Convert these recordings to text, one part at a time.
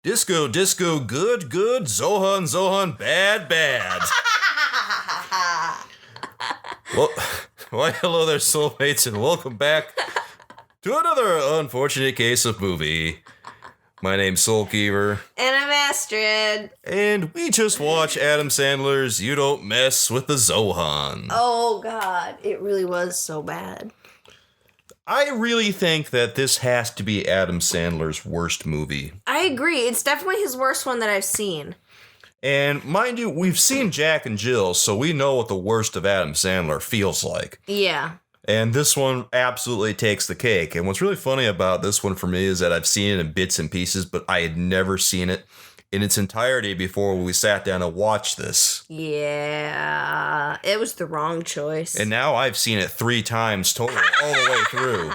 Disco, disco, good, good. Zohan, Zohan, bad, bad. Well, why, hello there, soulmates, and welcome back to another unfortunate case of movie. My name's SoulKeever. And I'm Astrid. And we just watched Adam Sandler's You Don't Mess with the Zohan. Oh, God. It really was so bad. I really think that this has to be Adam Sandler's worst movie. I agree. It's definitely his worst one that I've seen. And mind you, we've seen Jack and Jill, so we know what the worst of Adam Sandler feels like. Yeah. And this one absolutely takes the cake. And what's really funny about this one for me is that I've seen it in bits and pieces, but I had never seen it in its entirety before we sat down and watched this. Yeah. It was the wrong choice. And now I've seen it 3 times total, all the way through.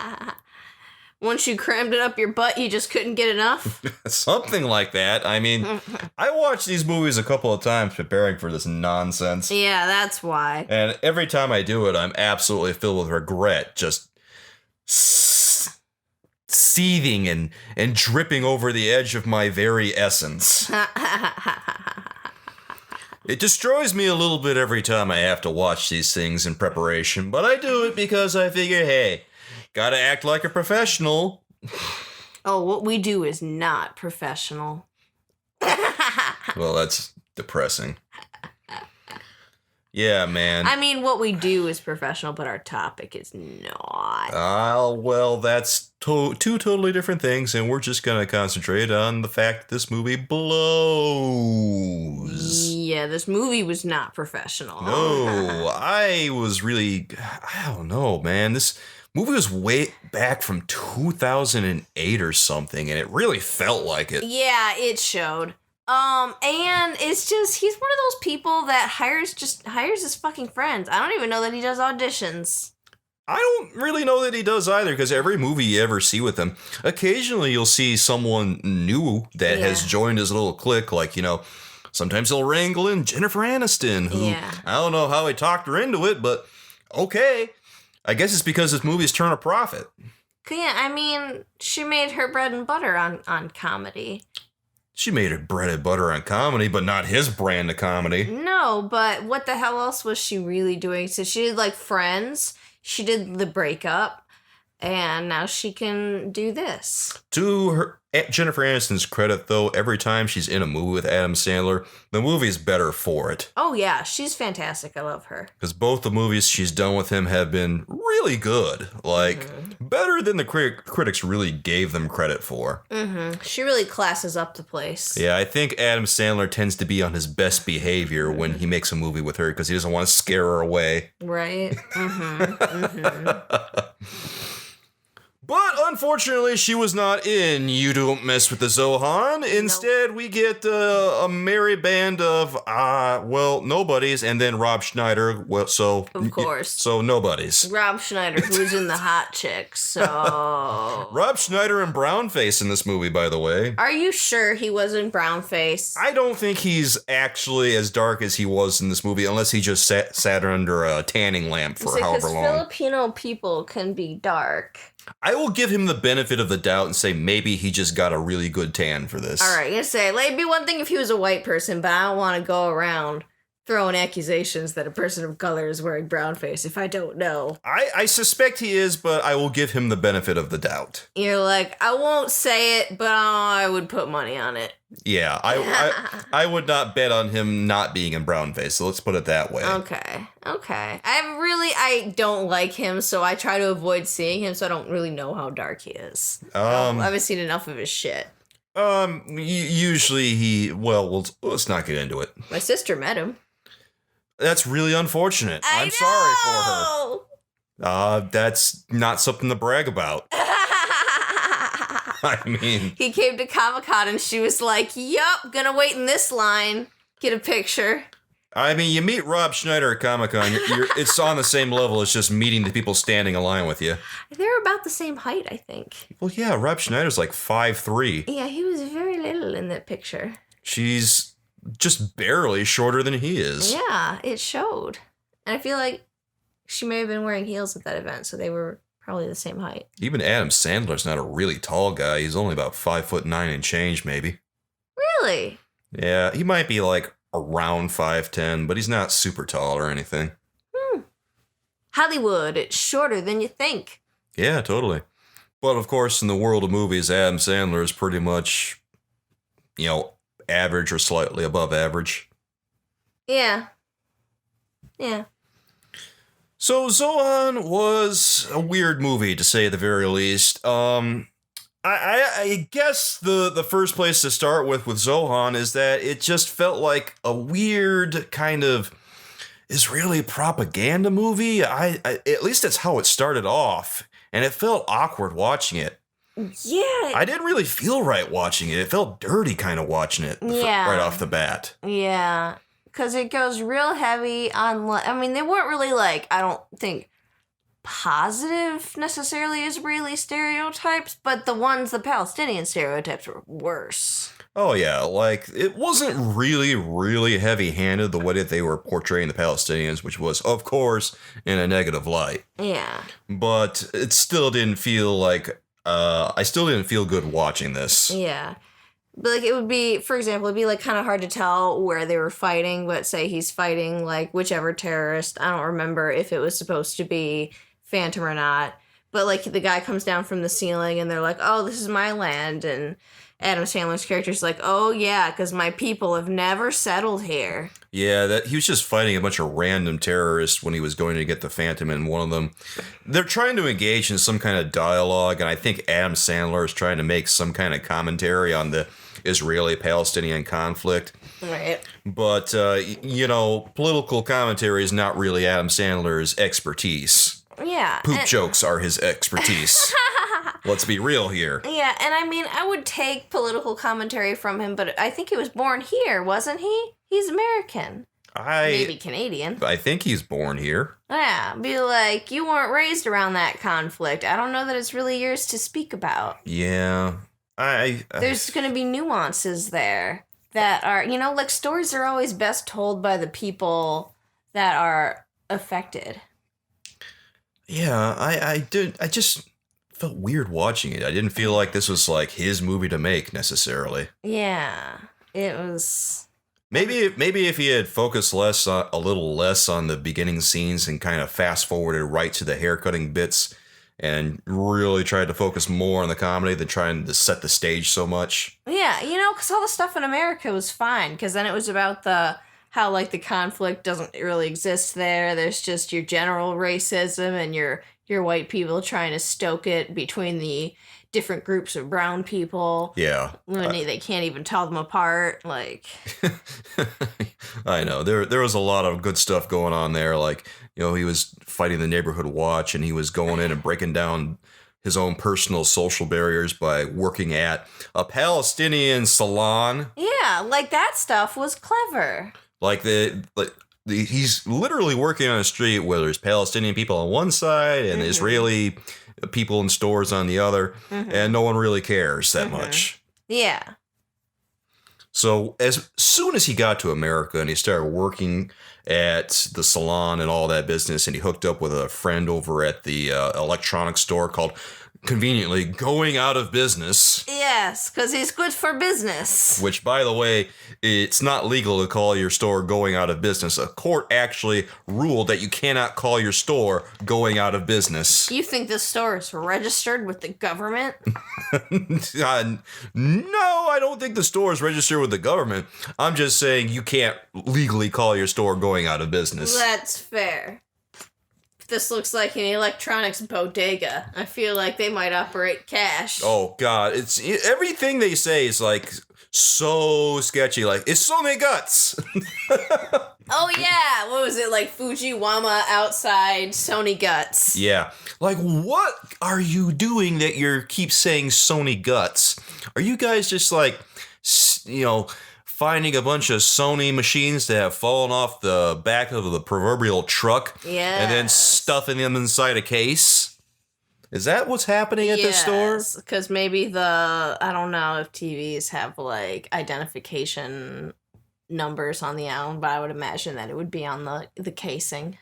Once you crammed it up your butt, you just couldn't get enough? Something like that. I mean, I watched these movies a couple of times preparing for this nonsense. Yeah, that's why. And every time I do it, I'm absolutely filled with regret, just seething and dripping over the edge of my very essence. It destroys me a little bit every time I have to watch these things in preparation, but I do it because I figure, hey, gotta act like a professional. Oh, what we do is not professional. Well, that's depressing. Yeah, man. I mean, what we do is professional, but our topic is not. Well, that's two totally different things, and we're just gonna concentrate on the fact that this movie blows. Yeah, this movie was not professional. No, I don't know, man. This movie was way back from 2008 or something, and it really felt like it. Yeah, it showed. And it's just, he's one of those people that hires his fucking friends. I don't even know that he does auditions. I don't really know that he does either, because every movie you ever see with him, occasionally you'll see someone new that has joined his little clique, like, sometimes he'll wrangle in Jennifer Aniston, who, I don't know how he talked her into it, but okay. I guess it's because this movie's turn a profit. Yeah, I mean, she made her bread and butter on comedy. She made her bread and butter on comedy, but not his brand of comedy. No, but what the hell else was she really doing? So she did, like, Friends. She did The Breakup. And now she can do this. To her, Jennifer Aniston's credit, though, every time she's in a movie with Adam Sandler, the movie's better for it. Oh, yeah. She's fantastic. I love her. Because both the movies she's done with him have been really good. Like, better than the critics really gave them credit for. Mm-hmm. She really classes up the place. Yeah, I think Adam Sandler tends to be on his best behavior when he makes a movie with her because he doesn't want to scare her away. Right? But unfortunately, she was not in You Don't Mess with the Zohan. Instead, we get a merry band of, nobodies, and then Rob Schneider. Well, so of course. So nobodies. Rob Schneider, who's in The Hot Chicks. So Rob Schneider in brownface in this movie, by the way. Are you sure he was in brownface? I don't think he's actually as dark as he was in this movie, unless he just sat under a tanning lamp for however long. Because Filipino people can be dark. I will give him the benefit of the doubt and say maybe he just got a really good tan for this. All right, I'm going to say, it'd be one thing if he was a white person, but I don't want to go around throwing accusations that a person of color is wearing brownface if I don't know. I suspect he is, but I will give him the benefit of the doubt. You're like, I won't say it, but I would put money on it. Yeah, I would not bet on him not being in brownface, so let's put it that way. Okay. I don't like him, so I try to avoid seeing him, so I don't really know how dark he is. I haven't seen enough of his shit. Usually let's not get into it. My sister met him. That's really unfortunate. I'm sorry for her. That's not something to brag about. I mean, he came to Comic-Con and she was like, yup, gonna wait in this line, get a picture. I mean, you meet Rob Schneider at Comic-Con, it's on the same level as just meeting the people standing in line with you. They're about the same height, I think. Well, yeah, Rob Schneider's like 5'3". Yeah, he was very little in that picture. She's just barely shorter than he is. Yeah, it showed. And I feel like she may have been wearing heels at that event, so they were probably the same height. Even Adam Sandler's not a really tall guy. He's only about 5'9" and change, maybe. Really? Yeah, he might be like around 5'10", but he's not super tall or anything. Hollywood, it's shorter than you think. Yeah, totally. But of course, in the world of movies, Adam Sandler is pretty much, average or slightly above average. Yeah. Yeah. So Zohan was a weird movie, to say the very least. I guess the first place to start with Zohan is that it just felt like a weird kind of Israeli propaganda movie. I at least that's how it started off, and it felt awkward watching it. Yeah. I didn't really feel right watching it. It felt dirty kind of watching it right off the bat. Yeah. Because it goes real heavy on, they weren't really I don't think, positive necessarily Israeli stereotypes, but the Palestinian stereotypes were worse. Oh yeah, it wasn't really, really heavy-handed the way that they were portraying the Palestinians, which was, of course, in a negative light. Yeah. But it still didn't feel I still didn't feel good watching this. Yeah. But it would be, for example, it'd be kind of hard to tell where they were fighting, but say he's fighting whichever terrorist. I don't remember if it was supposed to be Phantom or not. But the guy comes down from the ceiling and they're like, oh, this is my land. And Adam Sandler's character's like, oh yeah, because my people have never settled here. Yeah, he was just fighting a bunch of random terrorists when he was going to get the Phantom, and one of them, they're trying to engage in some kind of dialogue, and I think Adam Sandler is trying to make some kind of commentary on the Israeli-Palestinian conflict. Right. But, political commentary is not really Adam Sandler's expertise. Yeah. Poop jokes are his expertise. Let's be real here. Yeah, and I would take political commentary from him, but I think he was born here, wasn't he? He's American. Maybe Canadian. I think he's born here. Yeah, be like, you weren't raised around that conflict. I don't know that it's really yours to speak about. Yeah. There's going to be nuances there that are, stories are always best told by the people that are affected. Yeah, I just felt weird watching it. I didn't feel like this was his movie to make necessarily. Yeah, it was. Maybe if he had focused a little less on the beginning scenes and kind of fast forwarded right to the haircutting bits, and really tried to focus more on the comedy than trying to set the stage so much. Yeah, because all the stuff in America was fine, because then it was about how the conflict doesn't really exist there. There's just your general racism and your white people trying to stoke it between the different groups of brown people. Yeah. When they can't even tell them apart. I know. There was a lot of good stuff going on there. He was fighting the neighborhood watch, and he was going in and breaking down his own personal social barriers by working at a Palestinian salon. Yeah, that stuff was clever. He's literally working on a street where there's Palestinian people on one side and Israeli people in stores on the other, and no one really cares that much. Yeah. So as soon as he got to America and he started working at the salon and all that business, and he hooked up with a friend over at the electronics store called, conveniently, Going Out of Business. Yes, because he's good for business. Which, by the way, it's not legal to call your store Going Out of Business. A court actually ruled that you cannot call your store Going Out of Business. You think the store is registered with the government? No, I don't think the store is registered with the government. I'm just saying you can't legally call your store Going Out of Business. That's fair. This looks like an electronics bodega. I feel like they might operate cash. Oh God, everything they say is so sketchy. It's Sony Guts. Oh yeah, what was it, Fujiwama outside Sony Guts? Yeah, what are you doing that you keep saying Sony Guts? Are you guys just finding a bunch of Sony machines that have fallen off the back of the proverbial truck, and then stuffing them inside a case? Is that what's happening at this store? Yes, because maybe I don't know if TVs have identification numbers on the album, but I would imagine that it would be on the casing.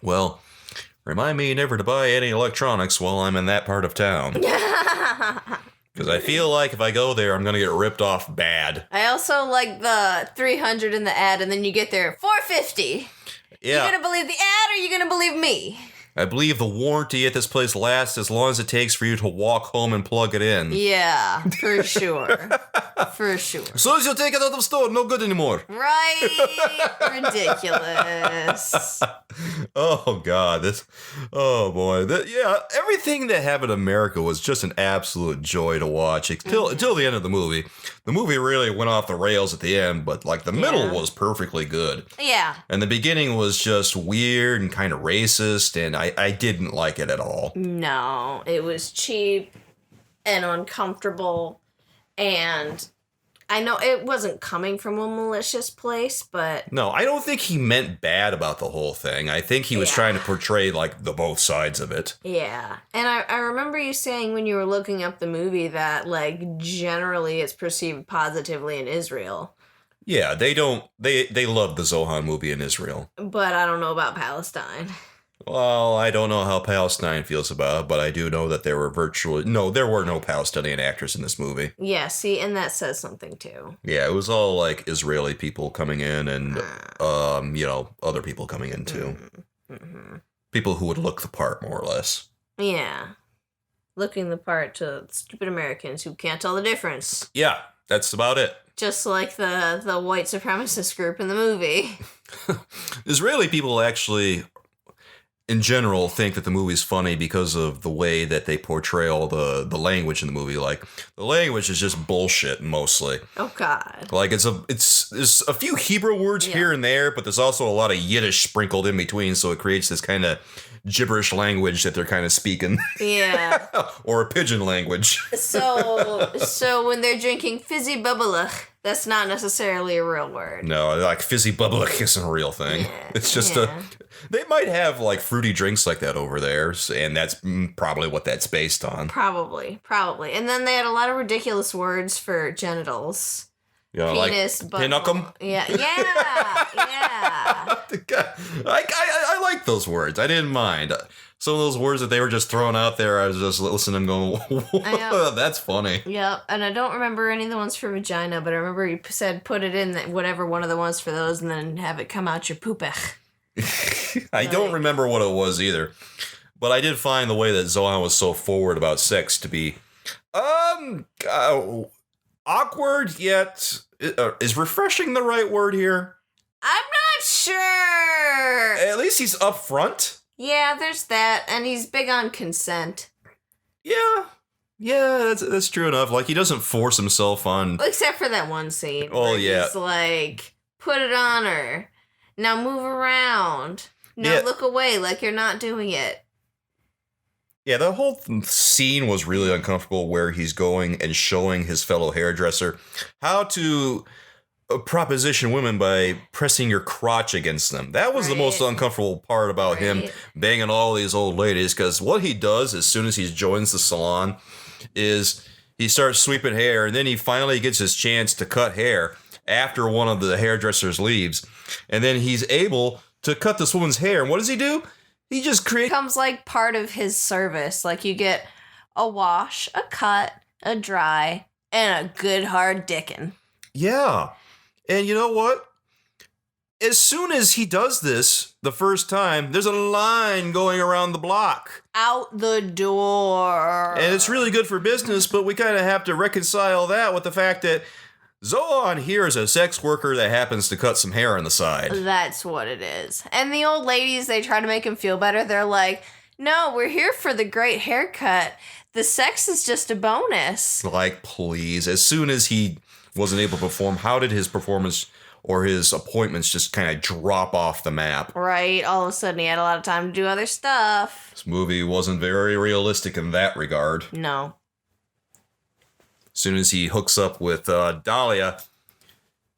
Well, remind me never to buy any electronics while I'm in that part of town. Because I feel like if I go there, I'm going to get ripped off bad. I also like the 300 in the ad, and then you get there, $450. Yeah. You gonna believe the ad, or you gonna believe me? I believe the warranty at this place lasts as long as it takes for you to walk home and plug it in. Yeah, for sure. For sure. As soon as you take it out of the store, no good anymore. Right? Ridiculous. Oh, God. Oh, boy. Yeah, everything that happened in America was just an absolute joy to watch until the end of the movie. The movie really went off the rails at the end, but, like, the middle was perfectly good. Yeah. And the beginning was just weird and kind of racist, and I didn't like it at all. No, it was cheap and uncomfortable, and I know it wasn't coming from a malicious place, but... No, I don't think he meant bad about the whole thing. I think he was trying to portray, like, the both sides of it. Yeah. And I remember you saying when you were looking up the movie that, like, generally it's perceived positively in Israel. Yeah, they love the Zohan movie in Israel. But I don't know about Palestine. Well, I don't know how Palestine feels about it, but I do know that there were no Palestinian actors in this movie. Yeah, see, and that says something too. Yeah, it was all like Israeli people coming in and, other people coming in too. Mm-hmm. People who would look the part, more or less. Yeah. Looking the part to stupid Americans who can't tell the difference. Yeah, that's about it. Just like the white supremacist group in the movie. Israeli people actually, in general, think that the movie's funny because of the way that they portray all the language in the movie. Like, the language is just bullshit mostly. Oh, God. Like, there's a few Hebrew words here and there, but there's also a lot of Yiddish sprinkled in between, so it creates this kind of gibberish language that they're kind of speaking. Yeah. Or a pigeon language. So when they're drinking fizzy bubbleach, that's not necessarily a real word. No, like fizzy bubbleach isn't a real thing. Yeah, It's just they might have like fruity drinks like that over there, and that's probably what that's based on. Probably. And then they had a lot of ridiculous words for genitals. You know, Penis, like butthole. pinocchum. Yeah. I like those words. I didn't mind. Some of those words that they were just throwing out there, I was just listening and going, that's funny. Yep, and I don't remember any of the ones for vagina, but I remember you said put it in whatever one of the ones for those and then have it come out your poopech. I don't remember what it was either. But I did find the way that Zohan was so forward about sex to be awkward, yet is refreshing the right word here? I'm not sure. At least he's upfront. Yeah, there's that, and he's big on consent. Yeah, that's true enough. Like, he doesn't force himself on... Except for that one scene. Oh, where yeah. He's like, put it on her. Now move around. Now look away like you're not doing it. Yeah, the whole scene was really uncomfortable where he's going and showing his fellow hairdresser how to proposition women by pressing your crotch against them. That was the most uncomfortable part about him banging all these old ladies, because what he does as soon as he joins the salon is he starts sweeping hair, and then he finally gets his chance to cut hair after one of the hairdressers leaves, and then he's able to cut this woman's hair. And what does he do? He just becomes like part of his service. Like, you get a wash, a cut, a dry, and a good hard dickin'. Yeah. And you know what? As soon as he does this the first time, there's a line going around the block. Out the door. And it's really good for business, but we kind of have to reconcile that with the fact that Zohan here is a sex worker that happens to cut some hair on the side. That's what it is. And the old ladies, they try to make him feel better. They're like, no, we're here for the great haircut. The sex is just a bonus. Like, please. As soon as he wasn't able to perform, how did his performance or his appointments just kind of drop off the map? Right. All of a sudden, he had a lot of time to do other stuff. This movie wasn't very realistic in that regard. No. As soon as he hooks up with Dalia,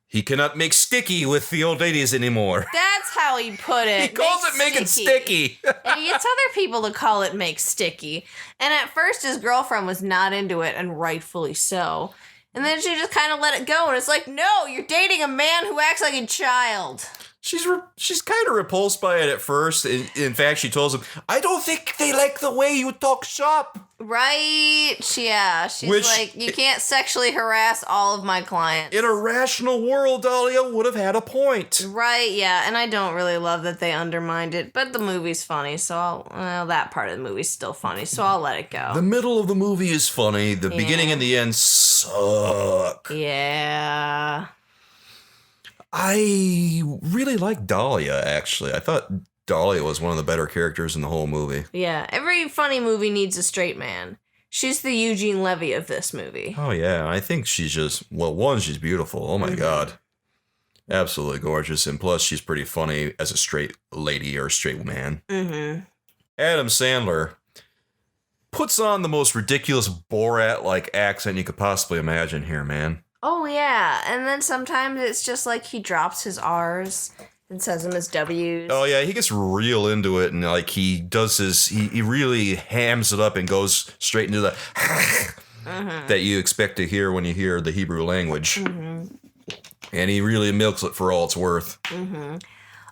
he cannot make sticky with the old ladies anymore. That's how he put it. He calls it making sticky. And he gets other people to call it make sticky. And at first, his girlfriend was not into it, and rightfully so. And then she just kind of let it go, and it's like, no, you're dating a man who acts like a child. she's kind of repulsed by it at first. In fact, she tells him, "I don't think they like the way you talk shop." Right? Yeah. She's like, you can't sexually harass all of my clients. In a rational world, Dalia would have had a point. Right, yeah. And I don't really love that they undermined it, but the movie's funny, so that part of the movie's still funny, so I'll let it go. The middle of the movie is funny. The beginning and the end suck. Yeah. I really like Dalia, actually. I thought Dalia was one of the better characters in the whole movie. Yeah, every funny movie needs a straight man. She's the Eugene Levy of this movie. Oh, yeah. I think she's just, well, one, she's beautiful. Oh, my God. Absolutely gorgeous. And plus, she's pretty funny as a straight lady or a straight man. Mm-hmm. Adam Sandler puts on the most ridiculous Borat-like accent you could possibly imagine here, man. Oh, yeah. And then sometimes it's just like he drops his R's and says them as W's. Oh, yeah. He gets real into it, and like he does he really hams it up and goes straight into the that you expect to hear when you hear the Hebrew language. Mm-hmm. And he really milks it for all it's worth. Mm-hmm.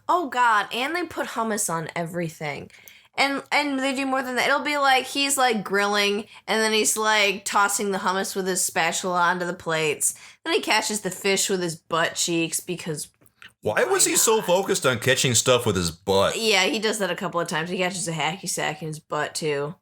Oh, God. And they put hummus on everything. And they do more than that. It'll be like he's like grilling, and then he's like tossing the hummus with his spatula onto the plates. Then he catches the fish with his butt cheeks because. Why was he so focused on catching stuff with his butt? Yeah, he does that a couple of times. He catches a hacky sack in his butt too.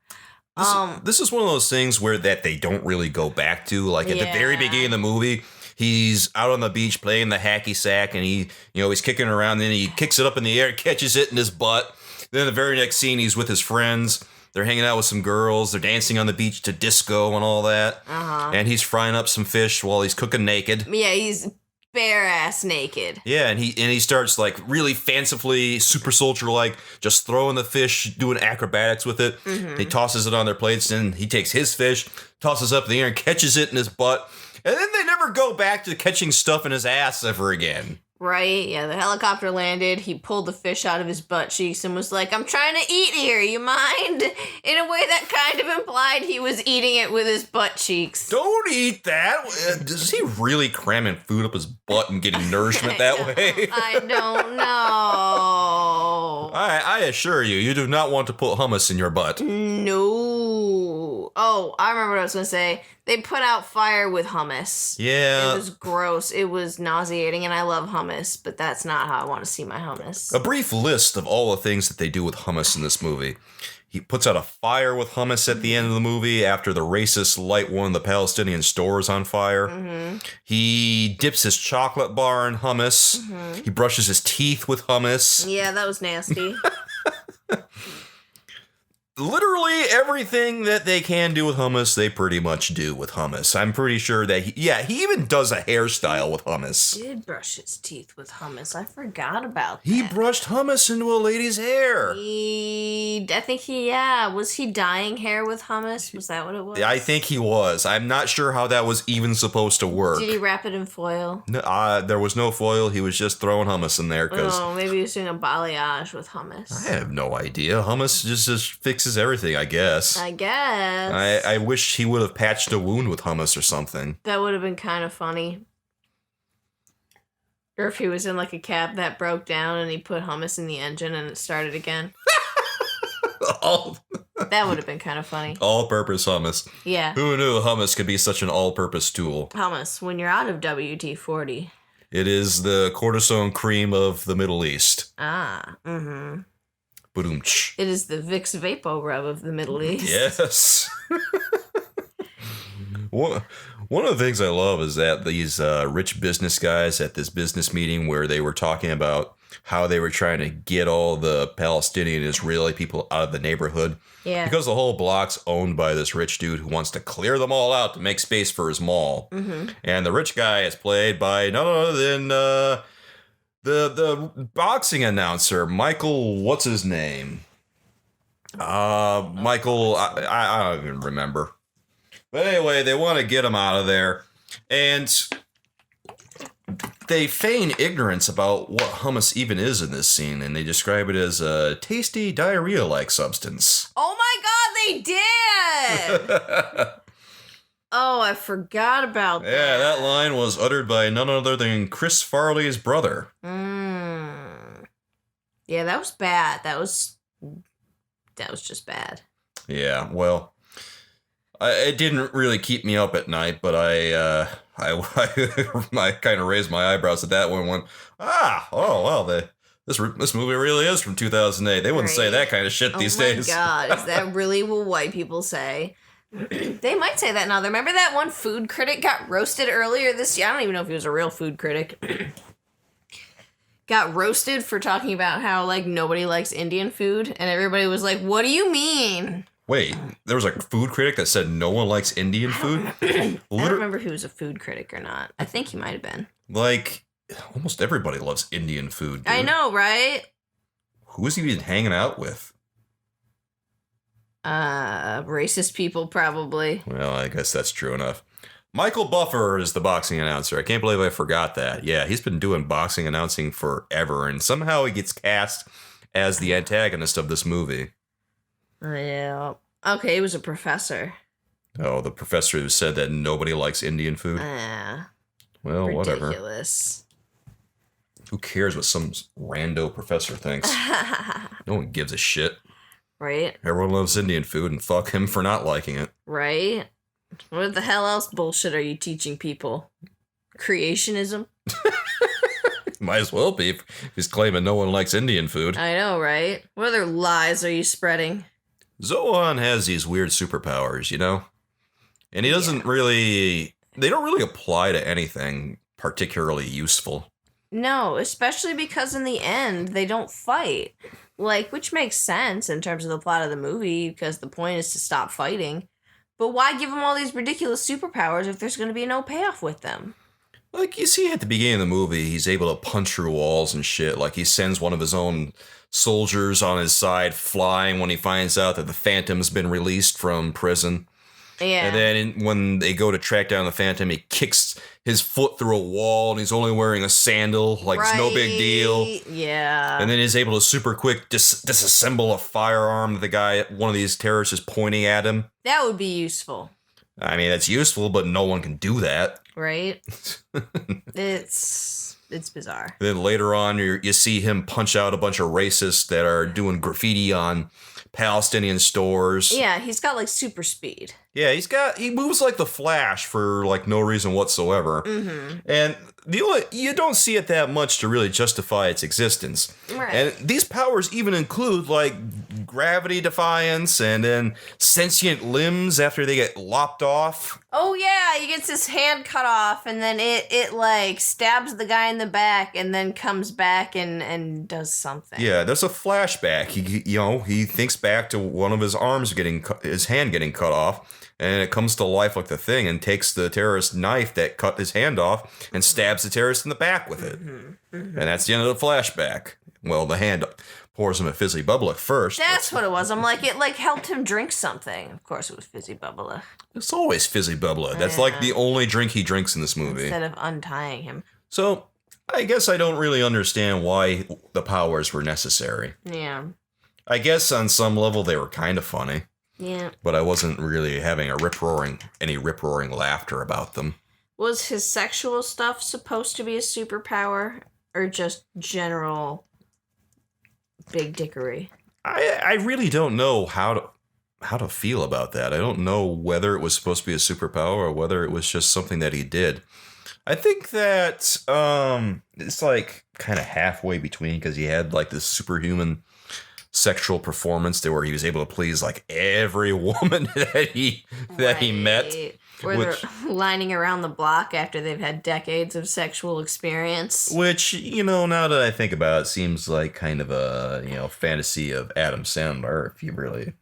This is one of those things where that they don't really go back to. Like at the very beginning of the movie, he's out on the beach playing the hacky sack, and he's kicking around. Then he kicks it up in the air, catches it in his butt. Then the very next scene, he's with his friends. They're hanging out with some girls. They're dancing on the beach to disco and all that. Uh-huh. And he's frying up some fish while he's cooking naked. Yeah, he's bare ass naked. Yeah, and he starts like really fancifully, super soldier like, just throwing the fish, doing acrobatics with it. Mm-hmm. He tosses it on their plates, and he takes his fish, tosses it up in the air, and catches it in his butt. And then they never go back to catching stuff in his ass ever again. Right, yeah, the helicopter landed, he pulled the fish out of his butt cheeks and was like, "I'm trying to eat here, you mind?" In a way that kind of implied he was eating it with his butt cheeks. Don't eat that! Is he really cramming food up his butt and getting nourishment that way? I don't know. I assure you, you do not want to put hummus in your butt. No. Oh, I remember what I was going to say. They put out fire with hummus. Yeah. It was gross. It was nauseating, and I love hummus, but that's not how I want to see my hummus. A brief list of all the things that they do with hummus in this movie. He puts out a fire with hummus at the end of the movie after the racists light one of the Palestinian stores on fire. Mm-hmm. He dips his chocolate bar in hummus. Mm-hmm. He brushes his teeth with hummus. Yeah, that was nasty. Literally everything that they can do with hummus, they pretty much do with hummus. I'm pretty sure that he even does a hairstyle with hummus. He did brush his teeth with hummus. I forgot about that. He brushed hummus into a lady's hair. Was he dyeing hair with hummus? Was that what it was? I think he was. I'm not sure how that was even supposed to work. Did he wrap it in foil? No, there was no foil. He was just throwing hummus in there. Maybe he was doing a balayage with hummus. I have no idea. Hummus just fixes everything, I guess. I wish he would have patched a wound with hummus or something. That would have been kind of funny. Or if he was in like a cab that broke down and he put hummus in the engine and it started again. That would have been kind of funny. All-purpose hummus. Yeah. Who knew hummus could be such an all-purpose tool? Hummus, when you're out of WD-40. It is the cortisone cream of the Middle East. Ah, mm-hmm. Ba-doom-tsh. It is the Vicks Vapo Rub of the Middle East. Yes. One of the things I love is that these rich business guys at this business meeting where they were talking about how they were trying to get all the Palestinian and Israeli people out of the neighborhood. Yeah. Because the whole block's owned by this rich dude who wants to clear them all out to make space for his mall. Mm-hmm. And the rich guy is played by none other than the boxing announcer, Michael, what's his name? Michael, I don't even remember. But anyway, they want to get him out of there. And they feign ignorance about what hummus even is in this scene, and they describe it as a tasty diarrhea-like substance. Oh my God, they did! Oh, I forgot about that. Yeah, that line was uttered by none other than Chris Farley's brother. Yeah, that was bad. That was just bad. Yeah, well, it didn't really keep me up at night, but I kind of raised my eyebrows at that one. Went, this movie really is from 2008. They wouldn't say that kind of shit these days. Oh my God, is that really what white people say? They might say that now. Remember that one food critic got roasted earlier this year? I don't even know if he was a real food critic. Got roasted for talking about how, like, nobody likes Indian food, and everybody was like, what do you mean? Wait, there was a food critic that said no one likes Indian food? I don't remember if he was a food critic or not. I think he might have been. Like, almost everybody loves Indian food, dude. I know, right? Who is he even hanging out with? Racist people, probably. Well, I guess that's true enough. Michael Buffer is the boxing announcer. I can't believe I forgot that. Yeah, he's been doing boxing announcing forever, and somehow he gets cast as the antagonist of this movie. Yeah. Okay, he was a professor. Oh, the professor who said that nobody likes Indian food? Well, whatever. Ridiculous. Who cares what some rando professor thinks? No one gives a shit. Right? Everyone loves Indian food, and fuck him for not liking it. Right? What the hell else bullshit are you teaching people? Creationism? Might as well be if he's claiming no one likes Indian food. I know, right? What other lies are you spreading? Zohan has these weird superpowers, you know? And he doesn't really... They don't really apply to anything particularly useful. No, especially because in the end, they don't fight. Like, which makes sense in terms of the plot of the movie, because the point is to stop fighting. But why give them all these ridiculous superpowers if there's going to be no payoff with them? Like, you see at the beginning of the movie, he's able to punch through walls and shit. Like, he sends one of his own soldiers on his side flying when he finds out that the Phantom's been released from prison. Yeah. And then when they go to track down the Phantom, he kicks his foot through a wall and he's only wearing a sandal. Like, it's no big deal. Yeah. And then he's able to super quick disassemble a firearm that one of these terrorists is pointing at him. That would be useful. I mean, that's useful, but no one can do that. Right? It's bizarre. Then later on, you see him punch out a bunch of racists that are doing graffiti on Palestinian stores. Yeah, he's got like super speed. Yeah, he moves like the Flash for like no reason whatsoever. Mm-hmm. And you don't see it that much to really justify its existence. Right. And these powers even include like gravity defiance and then sentient limbs after they get lopped off. Oh yeah, he gets his hand cut off and then it like stabs the guy in the back and then comes back and does something. Yeah, there's a flashback. He thinks back to one of his arms his hand getting cut off. And it comes to life like the Thing and takes the terrorist knife that cut his hand off and stabs the terrorist in the back with it. Mm-hmm. Mm-hmm. And that's the end of the flashback. Well, the hand pours him a fizzy bubble at first. That's what it was. I'm like, it like helped him drink something. Of course it was fizzy bubble. It's always fizzy bubble. That's like the only drink he drinks in this movie. Instead of untying him. So, I guess I don't really understand why the powers were necessary. Yeah. I guess on some level they were kind of funny. Yeah. But I wasn't really having any rip-roaring laughter about them. Was his sexual stuff supposed to be a superpower or just general big dickery? I really don't know how to feel about that. I don't know whether it was supposed to be a superpower or whether it was just something that he did. I think that it's like kind of halfway between because he had like this superhuman sexual performance where he was able to please like every woman that he met. Where they're lining around the block after they've had decades of sexual experience. Which, now that I think about it, seems like kind of a, fantasy of Adam Sandler, if you really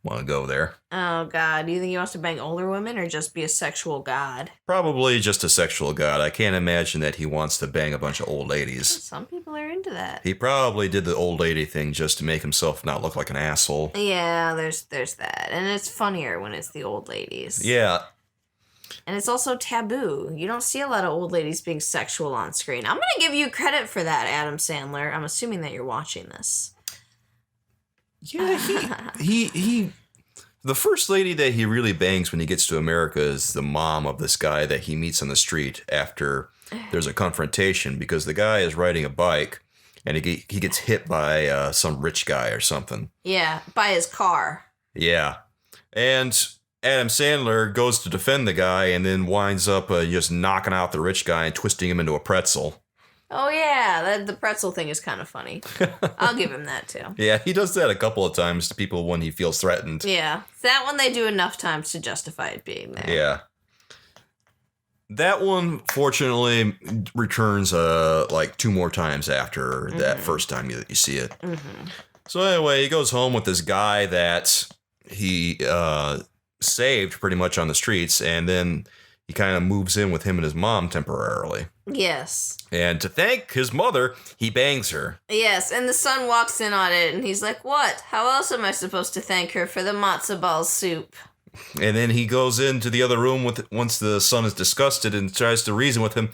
want to go there. Oh, God. Do you think he wants to bang older women or just be a sexual god? Probably just a sexual god. I can't imagine that he wants to bang a bunch of old ladies. Some people are into that. He probably did the old lady thing just to make himself not look like an asshole. Yeah, there's that. And it's funnier when it's the old ladies. Yeah. And it's also taboo. You don't see a lot of old ladies being sexual on screen. I'm going to give you credit for that, Adam Sandler. I'm assuming that you're watching this. Yeah, he the first lady that he really bangs when he gets to America is the mom of this guy that he meets on the street after there's a confrontation because the guy is riding a bike And he gets hit by some rich guy or something. Yeah, by his car. Yeah. And Adam Sandler goes to defend the guy and then winds up just knocking out the rich guy and twisting him into a pretzel. Oh, yeah, the pretzel thing is kind of funny. I'll give him that, too. Yeah, he does that a couple of times to people when he feels threatened. Yeah, that one they do enough times to justify it being there. Yeah. That one, fortunately, returns like 2 more times after that first time you see it. Mm-hmm. So anyway, he goes home with this guy that he saved pretty much on the streets, and then he kind of moves in with him and his mom temporarily. Yes. And to thank his mother, he bangs her. Yes, and the son walks in on it, and he's like, what? How else am I supposed to thank her for the matzo ball soup? And then he goes into the other room once the son is disgusted and tries to reason with him.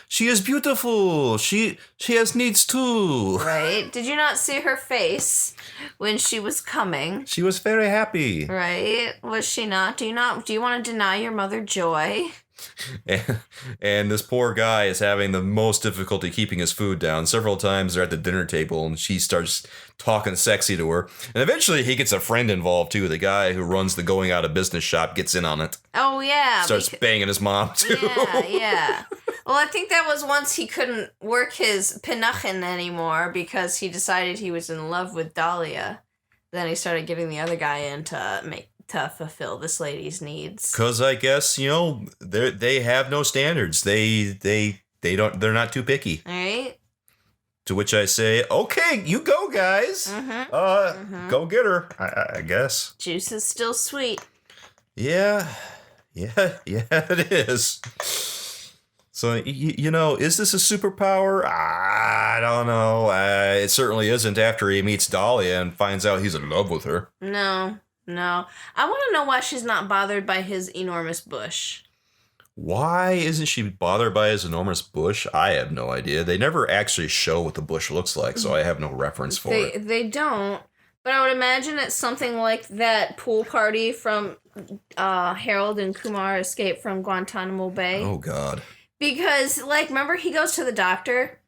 She is beautiful. She has needs too. Right? Did you not see her face when she was coming? She was very happy. Right? Was she not? Do you want to deny your mother joy? And this poor guy is having the most difficulty keeping his food down. Several times they're at the dinner table and she starts talking sexy to her. And eventually he gets a friend involved too. The guy who runs the going out of business shop gets in on it. Oh, yeah. Starts banging his mom too. Yeah. Well, I think that was once he couldn't work his pinachin anymore because he decided he was in love with Dalia. Then he started getting the other guy in to fulfill this lady's needs. Because I guess, they have no standards. They're not too picky. All right. To which I say, okay, you go, guys. Go get her, I guess. Juice is still sweet. Yeah, it is. So, is this a superpower? I don't know. It certainly isn't after he meets Dalia and finds out he's in love with her. No. I want to know why she's not bothered by his enormous bush. Why isn't she bothered by his enormous bush? I have no idea. They never actually show what the bush looks like, so I have no reference for it. They don't. But I would imagine it's something like that pool party from Harold and Kumar Escape from Guantanamo Bay. Oh, God. Because, remember he goes to the doctor,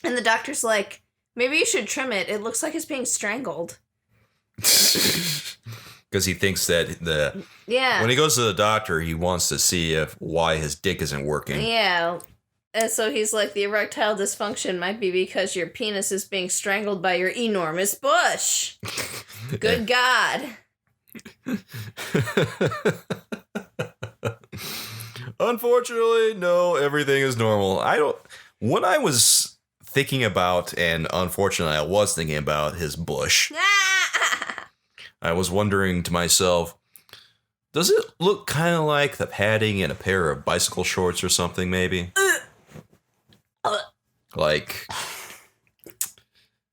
and the doctor's like, maybe you should trim it. It looks like it's being strangled. Because he thinks that when he goes to the doctor, he wants to see why his dick isn't working. Yeah. And so he's like, the erectile dysfunction might be because your penis is being strangled by your enormous bush. Good God. Unfortunately, no, everything is normal. What I was thinking about, and unfortunately I was thinking about his bush. I was wondering to myself, does it look kind of like the padding in a pair of bicycle shorts or something, maybe?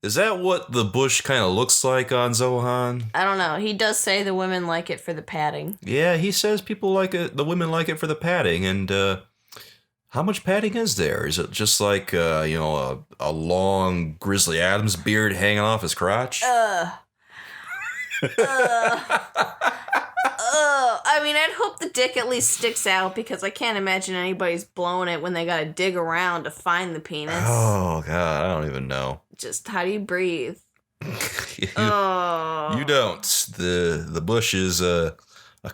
Is that what the bush kind of looks like on Zohan? I don't know. He does say the women like it for the padding. Yeah, he says people like it, the women like it for the padding, and how much padding is there? Is it just like, a long Grizzly Adams beard hanging off his crotch? I mean, I'd hope the dick at least sticks out because I can't imagine anybody's blowing it when they gotta dig around to find the penis. Oh, God, I don't even know. Just how do you breathe? You don't. The bush is a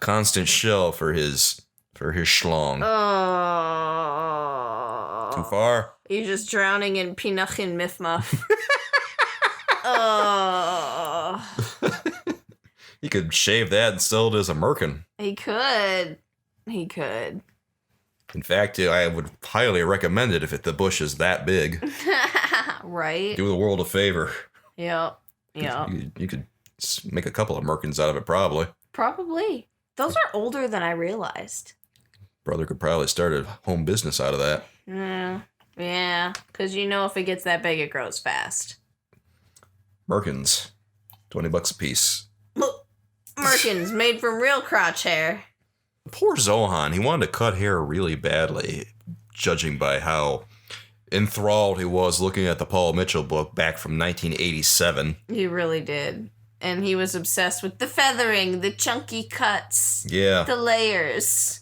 constant shell for his schlong. Too far? You're just drowning in pinachin mifmuff. He could shave that and sell it as a merkin. He could. In fact, I would highly recommend it if the bush is that big. Right? Do the world a favor. Yep. You could make a couple of merkins out of it, probably. Probably. Those are older than I realized. Brother could probably start a home business out of that. Yeah. Because if it gets that big, it grows fast. Merkins. $20 a piece. Merkins made from real crotch hair. Poor Zohan. He wanted to cut hair really badly, judging by how enthralled he was looking at the Paul Mitchell book back from 1987. He really did. And he was obsessed with the feathering, the chunky cuts. Yeah. The layers.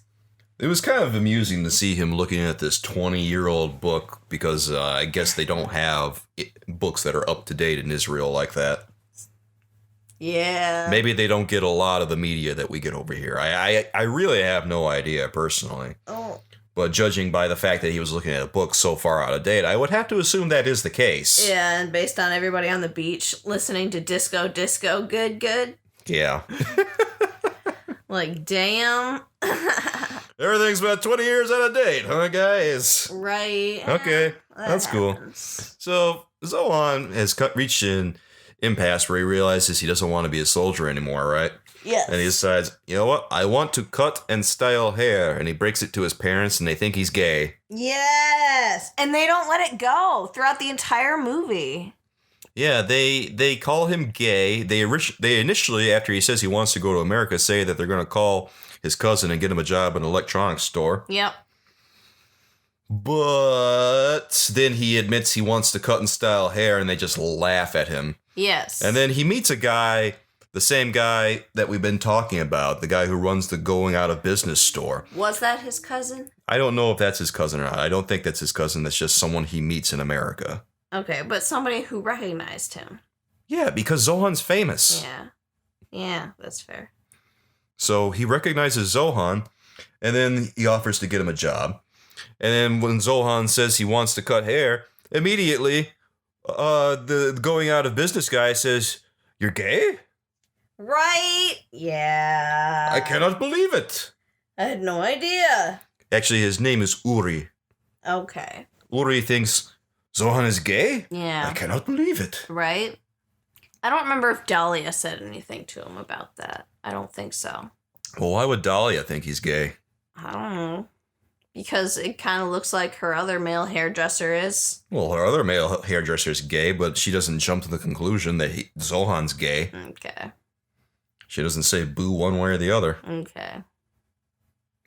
It was kind of amusing to see him looking at this 20-year-old book because I guess they don't have books that are up to date in Israel like that. Yeah. Maybe they don't get a lot of the media that we get over here. I really have no idea personally. Oh. But judging by the fact that he was looking at a book so far out of date, I would have to assume that is the case. Yeah, and based on everybody on the beach listening to disco, good. Yeah. Like, damn. Everything's about 20 years out of date, huh, guys? Right. Okay, that's cool. Happens. So, Zohan has reached an impasse where he realizes he doesn't want to be a soldier anymore, right? Yes. And he decides, you know what? I want to cut and style hair. And he breaks it to his parents, and they think he's gay. Yes. And they don't let it go throughout the entire movie. Yeah, they call him gay. They initially, after he says he wants to go to America, say that they're going to call his cousin and get him a job in an electronics store. Yep. But then he admits he wants to cut and style hair, and they just laugh at him. Yes. And then he meets a guy, the same guy that we've been talking about, the guy who runs the going out of business store. Was that his cousin? I don't know if that's his cousin or not. I don't think that's his cousin. That's just someone he meets in America. Okay, but somebody who recognized him. Yeah, because Zohan's famous. Yeah. Yeah, that's fair. So he recognizes Zohan, and then he offers to get him a job. And then when Zohan says he wants to cut hair, immediately the going out of business guy says, "You're gay?" Right? Yeah. I cannot believe it. I had no idea. Actually, his name is Uri. Okay. Uri thinks Zohan is gay? Yeah. I cannot believe it. Right? I don't remember if Dalia said anything to him about that. I don't think so. Well, why would Dalia think he's gay? I don't know. Because it kind of looks like her other male hairdresser is. Well, her other male hairdresser is gay, but she doesn't jump to the conclusion that Zohan's gay. Okay. She doesn't say boo one way or the other. Okay.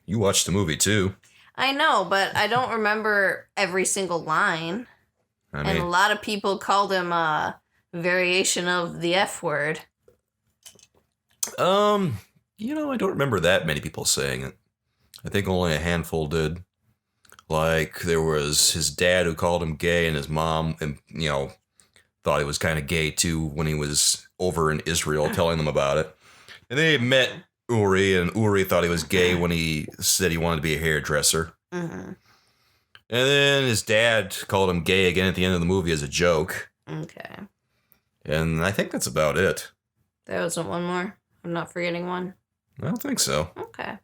You watched the movie, too. I know, but I don't remember every single line. I mean, And a lot of people called him a variation of the F word. I don't remember that many people saying it. I think only a handful did. Like, there was his dad who called him gay, and his mom, and thought he was kind of gay, too, when he was over in Israel telling them about it. And they met Uri, and Uri thought he was gay when he said he wanted to be a hairdresser. Mm-hmm. And then his dad called him gay again at the end of the movie as a joke. Okay. And I think that's about it. There wasn't one more? I'm not forgetting one? I don't think so. Okay.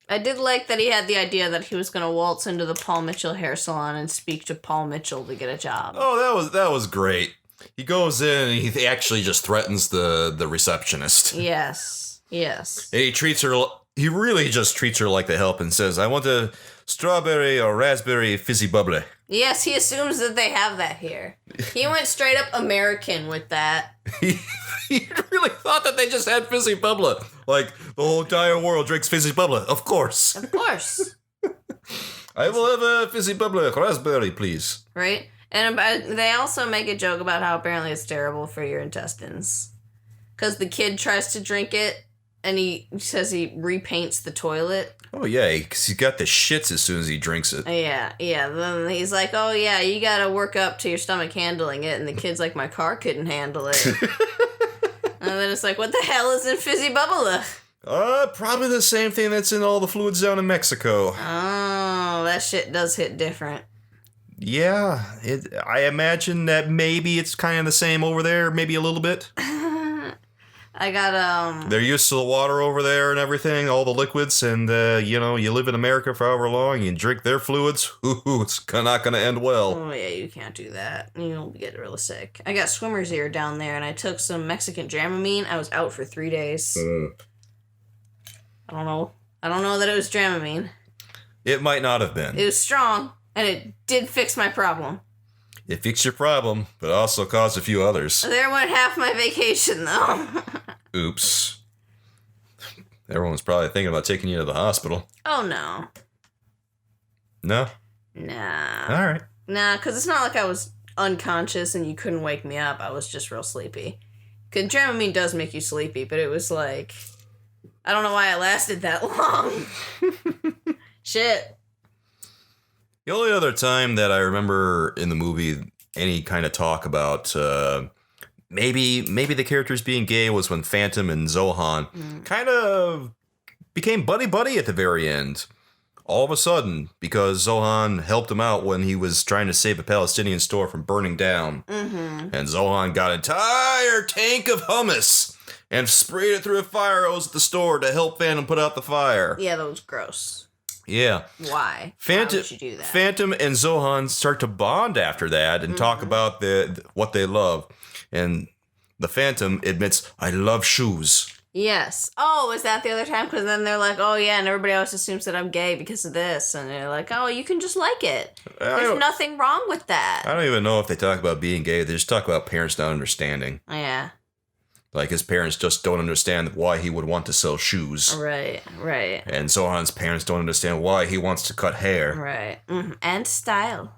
I did like that he had the idea that he was going to waltz into the Paul Mitchell hair salon and speak to Paul Mitchell to get a job. Oh, that was great. He goes in and he actually just threatens the receptionist. Yes. And he really just treats her like the help and says, "I want a strawberry or raspberry fizzy bubbly." Yes, he assumes that they have that here. He went straight up American with that. He really thought that they just had fizzy bubbly. Like, the whole entire world drinks fizzy bubbly. Of course. Of course. I will have a fizzy bubbly raspberry, please. Right? And they also make a joke about how apparently it's terrible for your intestines. Because the kid tries to drink it, and he says he repaints the toilet. Oh, yeah, because he got the shits as soon as he drinks it. Yeah. Then he's like, "Oh, yeah, you gotta work up to your stomach handling it." And the kid's like, "My car couldn't handle it." And then it's like, what the hell is in fizzy bubble? Probably the same thing that's in all the fluids down in Mexico. Oh, that shit does hit different. Yeah, I imagine that maybe it's kind of the same over there, maybe a little bit. I got, They're used to the water over there and everything, all the liquids, and, you live in America for however long, you drink their fluids, it's not gonna end well. Oh, yeah, you can't do that. You'll get really sick. I got swimmer's ear down there, and I took some Mexican Dramamine. I was out for 3 days. I don't know that it was Dramamine. It might not have been. It was strong, and it did fix my problem. It fixed your problem, but also caused a few others. There went half my vacation, though. Oops. Everyone's probably thinking about taking you to the hospital. Oh, no. No? Nah. All right. Nah, because it's not like I was unconscious and you couldn't wake me up. I was just real sleepy. Because Dramamine does make you sleepy, but it was like... I don't know why it lasted that long. Shit. The only other time that I remember in the movie any kind of talk about maybe the characters being gay was when Phantom and Zohan kind of became buddy-buddy at the very end. All of a sudden, because Zohan helped him out when he was trying to save a Palestinian store from burning down. Mm-hmm. And Zohan got an entire tank of hummus and sprayed it through a fire hose at the store to help Phantom put out the fire. Yeah, that was gross. Yeah. Why? Why would you do that? Phantom and Zohan start to bond after that and talk about what they love. And the Phantom admits, I love shoes. Yes. Oh, is that the other time? Because then they're like, oh, yeah, and everybody else assumes that I'm gay because of this. And they're like, oh, you can just like it. There's nothing wrong with that. I don't even know if they talk about being gay. They just talk about parents not understanding. Yeah. Like his parents just don't understand why he would want to sell shoes. Right. And Zohan's parents don't understand why he wants to cut hair. Right. Mm-hmm. And style.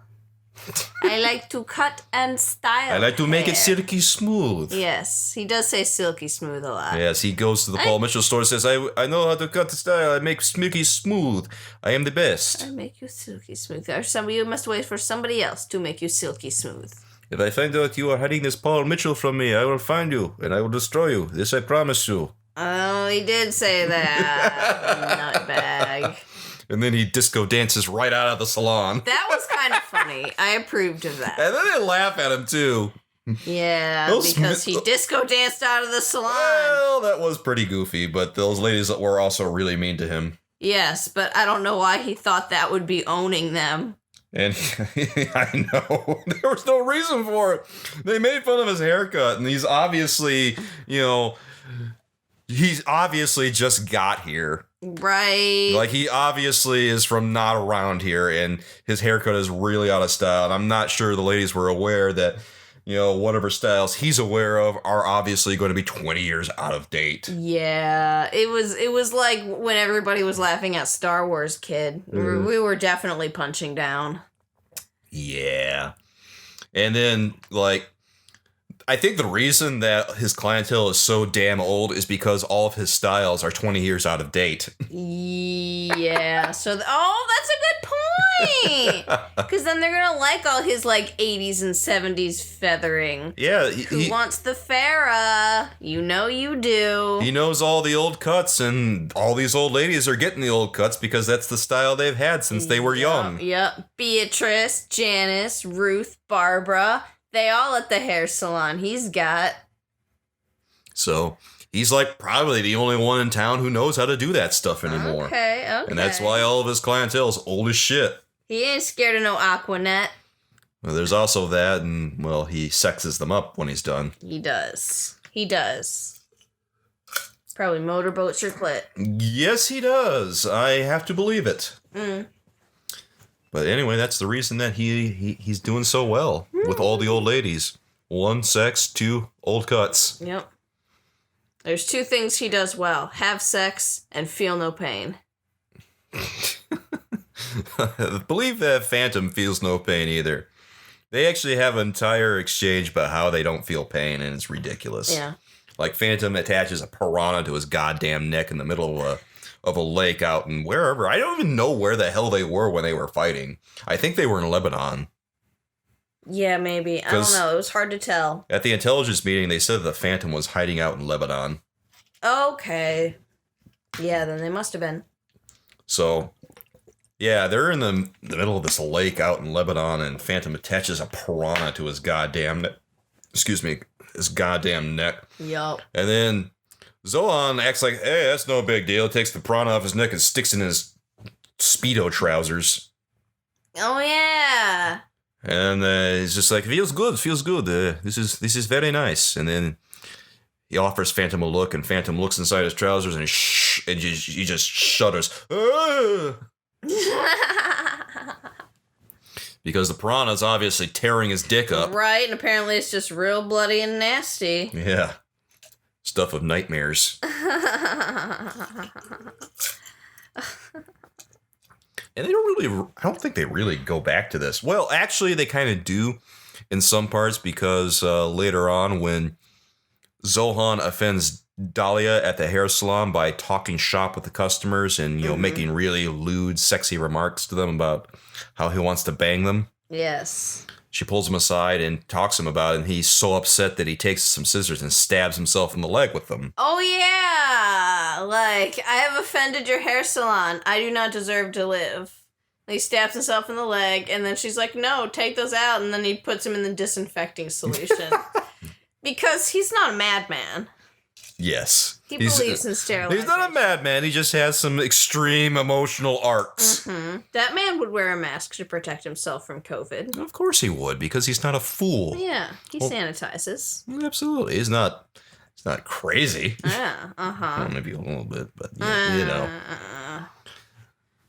I like to cut and style. I like to make hair. it silky smooth. Yes, he does say silky smooth a lot. Yes, he goes to the Paul Mitchell store and says, I know how to cut the style. I make silky smooth. I am the best. I make you silky smooth. Or you must wait for somebody else to make you silky smooth. If I find out you are hiding this Paul Mitchell from me, I will find you and I will destroy you. This I promise you. Oh, he did say that. Nutbag. And then he disco dances right out of the salon. That was kind of funny. I approved of that. And then they laugh at him, too. Yeah, because he disco danced out of the salon. Well, that was pretty goofy, but those ladies were also really mean to him. Yes, but I don't know why he thought that would be owning them. And I know. There was no reason for it. They made fun of his haircut, and he's obviously just got here. Right. Like, he obviously is from not around here, and his haircut is really out of style. And I'm not sure the ladies were aware that, whatever styles he's aware of are obviously going to be 20 years out of date. Yeah. It was like when everybody was laughing at Star Wars Kid. Mm. We were definitely punching down. Yeah. And then, I think the reason that his clientele is so damn old is because all of his styles are 20 years out of date. Yeah. So, that's a good point. Because then they're going to like all his, 80s and 70s feathering. Yeah. Who wants the Farrah? You know you do. He knows all the old cuts, and all these old ladies are getting the old cuts because that's the style they've had since they were young. Yep. Beatrice, Janice, Ruth, Barbara. They all at the hair salon he's got. So he's probably the only one in town who knows how to do that stuff anymore. Okay. And that's why all of his clientele is old as shit. He ain't scared of no Aquanet. Well, there's also that, and, he sexes them up when he's done. He does. Probably motorboats your clit. Yes, he does. I have to believe it. Mm. But anyway, that's the reason that he's doing so well with all the old ladies. 1, sex, 2, old cuts. Yep. There's 2 things he does well. Have sex and feel no pain. I believe that Phantom feels no pain either. They actually have an entire exchange about how they don't feel pain, and it's ridiculous. Yeah. Phantom attaches a piranha to his goddamn neck in the middle of a lake out in wherever. I don't even know where the hell they were when they were fighting. I think they were in Lebanon. Yeah, maybe. I don't know. It was hard to tell. At the intelligence meeting, they said the Phantom was hiding out in Lebanon. Okay. Yeah, then they must have been. So, yeah, they're in the middle of this lake out in Lebanon, and Phantom attaches a piranha to his goddamn neck. His goddamn neck. Yup. And then Zohan acts like, hey, that's no big deal. Takes the piranha off his neck and sticks in his Speedo trousers. Oh, yeah. And he's just like, feels good. This is very nice. And then he offers Phantom a look, and Phantom looks inside his trousers, and he just shudders. Because the piranha's obviously tearing his dick up. Right, and apparently it's just real bloody and nasty. Yeah. Stuff of nightmares. And I don't think they really go back to this. Well, actually, they kind of do in some parts, because later on when Zohan offends Dalia at the hair salon by talking shop with the customers and, making really lewd, sexy remarks to them about how he wants to bang them. Yes. She pulls him aside and talks to him about it, and he's so upset that he takes some scissors and stabs himself in the leg with them. Oh, yeah! Like, I have offended your hair salon. I do not deserve to live. He stabs himself in the leg, and then she's like, no, take those out, and then he puts him in the disinfecting solution. Because he's not a madman. Yes. He believes in sterilization. He's not a madman. He just has some extreme emotional arcs. Mm-hmm. That man would wear a mask to protect himself from COVID. Of course he would, because he's not a fool. Yeah, he sanitizes. Absolutely. He's not crazy. Yeah, uh-huh. Well, maybe a little bit, but,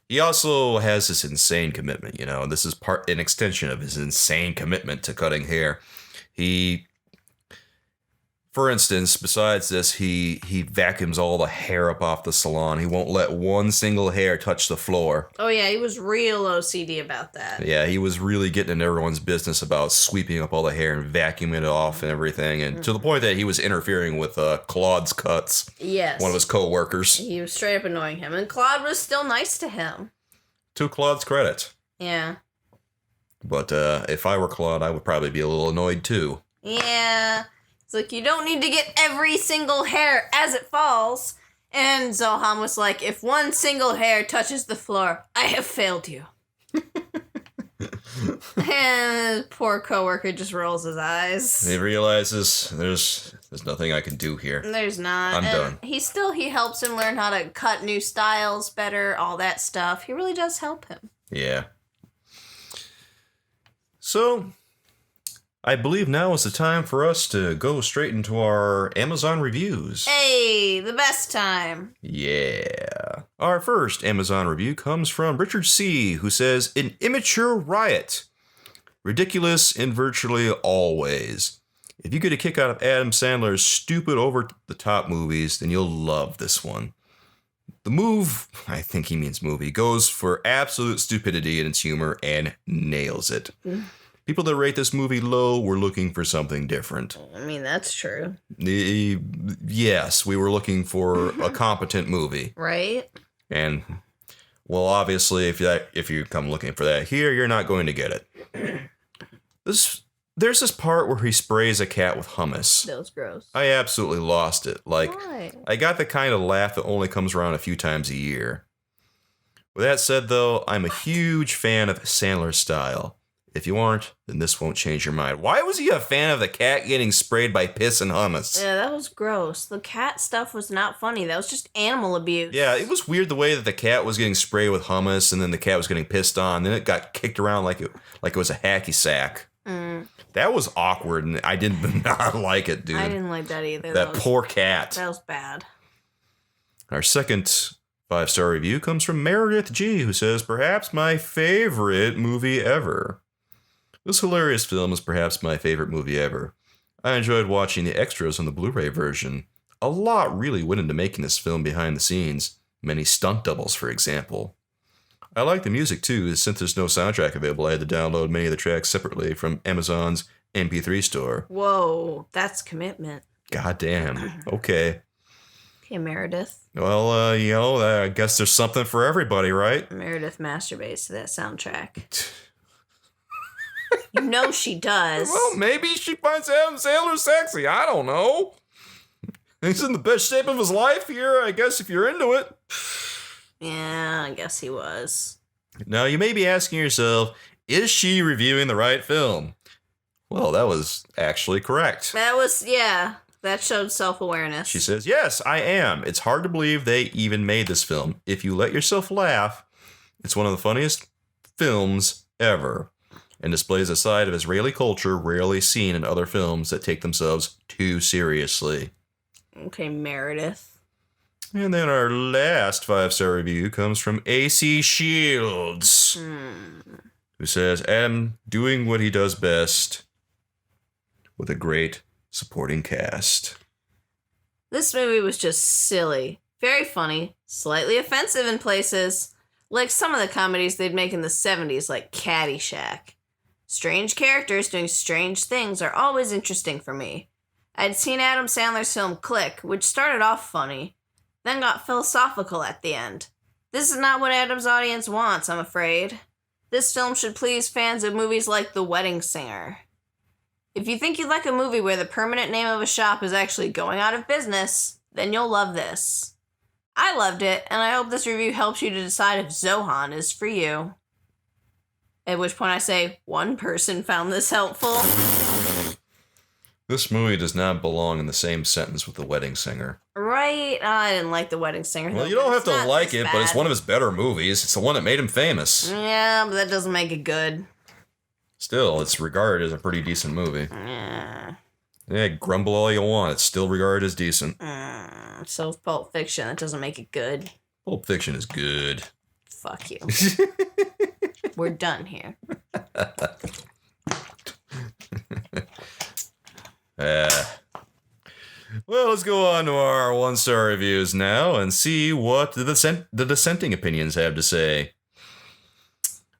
He also has this insane commitment, and this is an extension of his insane commitment to cutting hair. For instance, besides this, he vacuums all the hair up off the salon. He won't let one single hair touch the floor. Oh, yeah, he was real OCD about that. Yeah, he was really getting in everyone's business about sweeping up all the hair and vacuuming it off and everything, and to the point that he was interfering with Claude's cuts. Yes. One of his co-workers. He was straight up annoying him, and Claude was still nice to him. To Claude's credit. Yeah. But if I were Claude, I would probably be a little annoyed too. Yeah. It's like, you don't need to get every single hair as it falls. And Zohan was like, if one single hair touches the floor, I have failed you. And his poor coworker just rolls his eyes. He realizes there's nothing I can do here. There's not. I'm done. He helps him learn how to cut new styles better, all that stuff. He really does help him. Yeah. So, I believe now is the time for us to go straight into our Amazon reviews. Hey, the best time. Yeah. Our first Amazon review comes from Richard C., who says, an immature riot. Ridiculous in virtually all ways. If you get a kick out of Adam Sandler's stupid over-the-top movies, then you'll love this one. The move, I think he means movie, goes for absolute stupidity in its humor and nails it. People that rate this movie low were looking for something different. I mean, that's true. Yes, we were looking for a competent movie. Right? And, well, obviously, if you come looking for that here, you're not going to get it. There's this part where he sprays a cat with hummus. That was gross. I absolutely lost it. Why? I got the kind of laugh that only comes around a few times a year. With that said, though, I'm a huge fan of Sandler's style. If you aren't, then this won't change your mind. Why was he a fan of the cat getting sprayed by piss and hummus? Yeah, that was gross. The cat stuff was not funny. That was just animal abuse. Yeah, it was weird the way that the cat was getting sprayed with hummus and then the cat was getting pissed on. Then it got kicked around like it was a hacky sack. That was awkward, and I did not like it, dude. I didn't like that either. That poor cat. That was bad. Our second 5-star review comes from Meredith G., who says, perhaps my favorite movie ever. This hilarious film is perhaps my favorite movie ever. I enjoyed watching the extras on the Blu-ray version. A lot really went into making this film behind the scenes. Many stunt doubles, for example. I like the music too, since there's no soundtrack available. I had to download many of the tracks separately from Amazon's MP3 store. Whoa, that's commitment. Goddamn. Okay. Okay, Meredith. Well, I guess there's something for everybody, right? Meredith masturbates to that soundtrack. You know she does. Well, maybe she finds Adam Sandler sexy. I don't know. He's in the best shape of his life here, I guess, if you're into it. Yeah, I guess he was. Now, you may be asking yourself, is she reviewing the right film? Well, that was actually correct. That showed self-awareness. She says, yes, I am. It's hard to believe they even made this film. If you let yourself laugh, it's one of the funniest films ever, and displays a side of Israeli culture rarely seen in other films that take themselves too seriously. Okay, Meredith. And then our last 5-star review comes from AC Shields, who says, Adam doing what he does best with a great supporting cast. This movie was just silly, very funny, slightly offensive in places, like some of the comedies they'd make in the 70s, like Caddyshack. Strange characters doing strange things are always interesting for me. I'd seen Adam Sandler's film Click, which started off funny, then got philosophical at the end. This is not what Adam's audience wants, I'm afraid. This film should please fans of movies like The Wedding Singer. If you think you'd like a movie where the permanent name of a shop is actually going out of business, then you'll love this. I loved it, and I hope this review helps you to decide if Zohan is for you. At which point I say, one person found this helpful. This movie does not belong in the same sentence with The Wedding Singer. Right? I didn't like The Wedding Singer. Well, you don't have to like it, but it's one of his better movies. It's the one that made him famous. Yeah, but that doesn't make it good. Still, it's regarded as a pretty decent movie. Yeah, grumble all you want. It's still regarded as decent. So Pulp Fiction, that doesn't make it good. Pulp Fiction is good. Fuck you. We're done here. Well, let's go on to our one-star reviews now and see what the dissenting opinions have to say.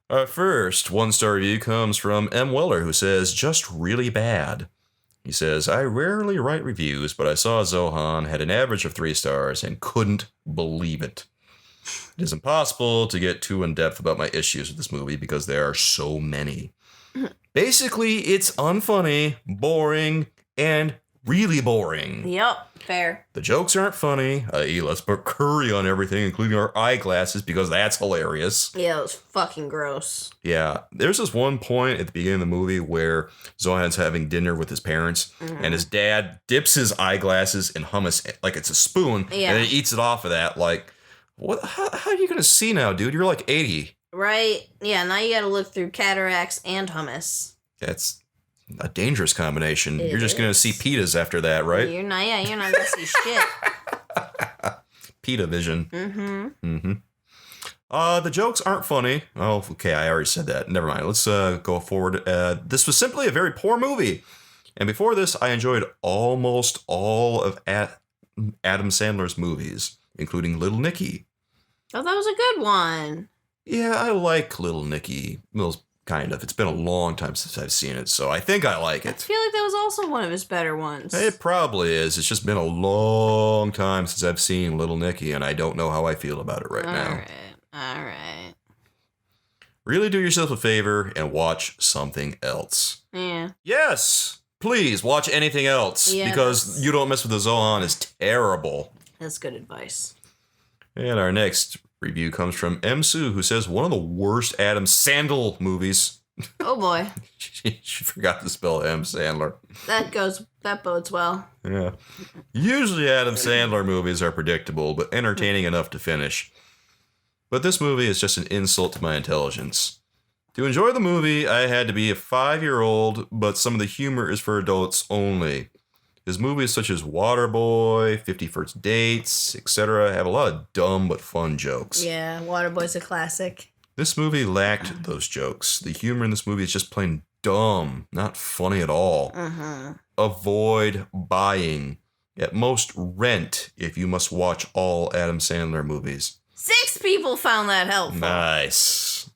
Our first one-star review comes from M. Weller, who says, just really bad. He says, I rarely write reviews, but I saw Zohan had an average of 3 stars and couldn't believe it. It is impossible to get too in-depth about my issues with this movie because there are so many. Basically, it's unfunny, boring, and really boring. Yep, fair. The jokes aren't funny, i.e. let's put curry on everything, including our eyeglasses, because that's hilarious. Yeah, it was fucking gross. Yeah, there's this one point at the beginning of the movie where Zohan's having dinner with his parents, and his dad dips his eyeglasses in hummus like it's a spoon, and then he eats it off of that. Like, what? How are you going to see now, dude? You're like 80. Right? Yeah, now you gotta look through cataracts and hummus. That's a dangerous combination. You're just going to see pitas after that, right? You're not going to see shit. Pita vision. The jokes aren't funny. Oh, okay, I already said that. Never mind. Let's go forward. This was simply a very poor movie. And before this, I enjoyed almost all of Adam Sandler's movies, including Little Nicky. Oh, that was a good one. Yeah, I like Little Nicky. Well, kind of. It's been a long time since I've seen it, so I think I like it. I feel like that was also one of his better ones. It probably is. It's just been a long time since I've seen Little Nicky, and I don't know how I feel about it right now. All right. Really do yourself a favor and watch something else. Yeah. Yes! Please, watch anything else, because You Don't Mess With the Zohan is terrible. That's good advice. And our next review comes from M. Sue, who says, one of the worst Adam Sandler movies. Oh boy. she forgot to spell M. Sandler. That bodes well. Yeah. Usually Adam Sandler movies are predictable, but entertaining enough to finish. But this movie is just an insult to my intelligence. To enjoy the movie, I had to be a 5-year-old, but some of the humor is for adults only. His movies such as Waterboy, 50 First Dates, etc. have a lot of dumb but fun jokes. Yeah, Waterboy's a classic. This movie lacked those jokes. The humor in this movie is just plain dumb, not funny at all. Avoid buying. At most, rent if you must watch all Adam Sandler movies. 6 people found that helpful. Nice.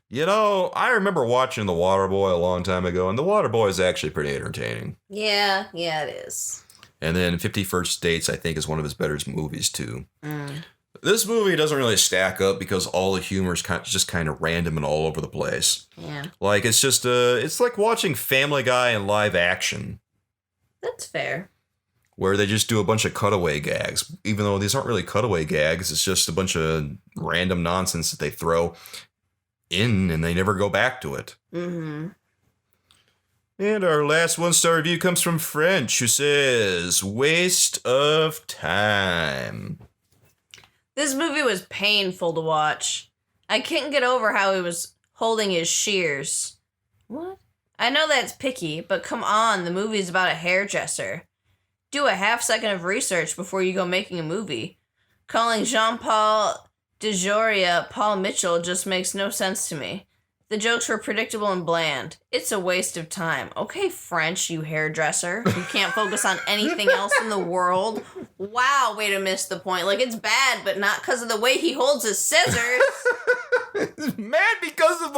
You know, I remember watching The Waterboy a long time ago, and The Waterboy is actually pretty entertaining. Yeah, it is. And then 50 First Dates, I think, is one of his better movies, too. This movie doesn't really stack up because all the humor is just kind of random and all over the place. Yeah. Like, it's just, it's like watching Family Guy in live action. That's fair. Where they just do a bunch of cutaway gags. Even though these aren't really cutaway gags, it's just a bunch of random nonsense that they throw in and they never go back to it. And our last 1-star review comes from French, who says, waste of time. This movie was painful to watch. I couldn't get over how he was holding his shears. What? I know that's picky, but come on, the movie's about a hairdresser. Do a half-second of research before you go making a movie. Calling Jean-Paul DeJoria Paul Mitchell just makes no sense to me. The jokes were predictable and bland. It's a waste of time. Okay, French, you hairdresser. You can't focus on anything else in the world. Wow, way to miss the point. Like, it's bad, but not because of the way he holds his scissors. He's mad because of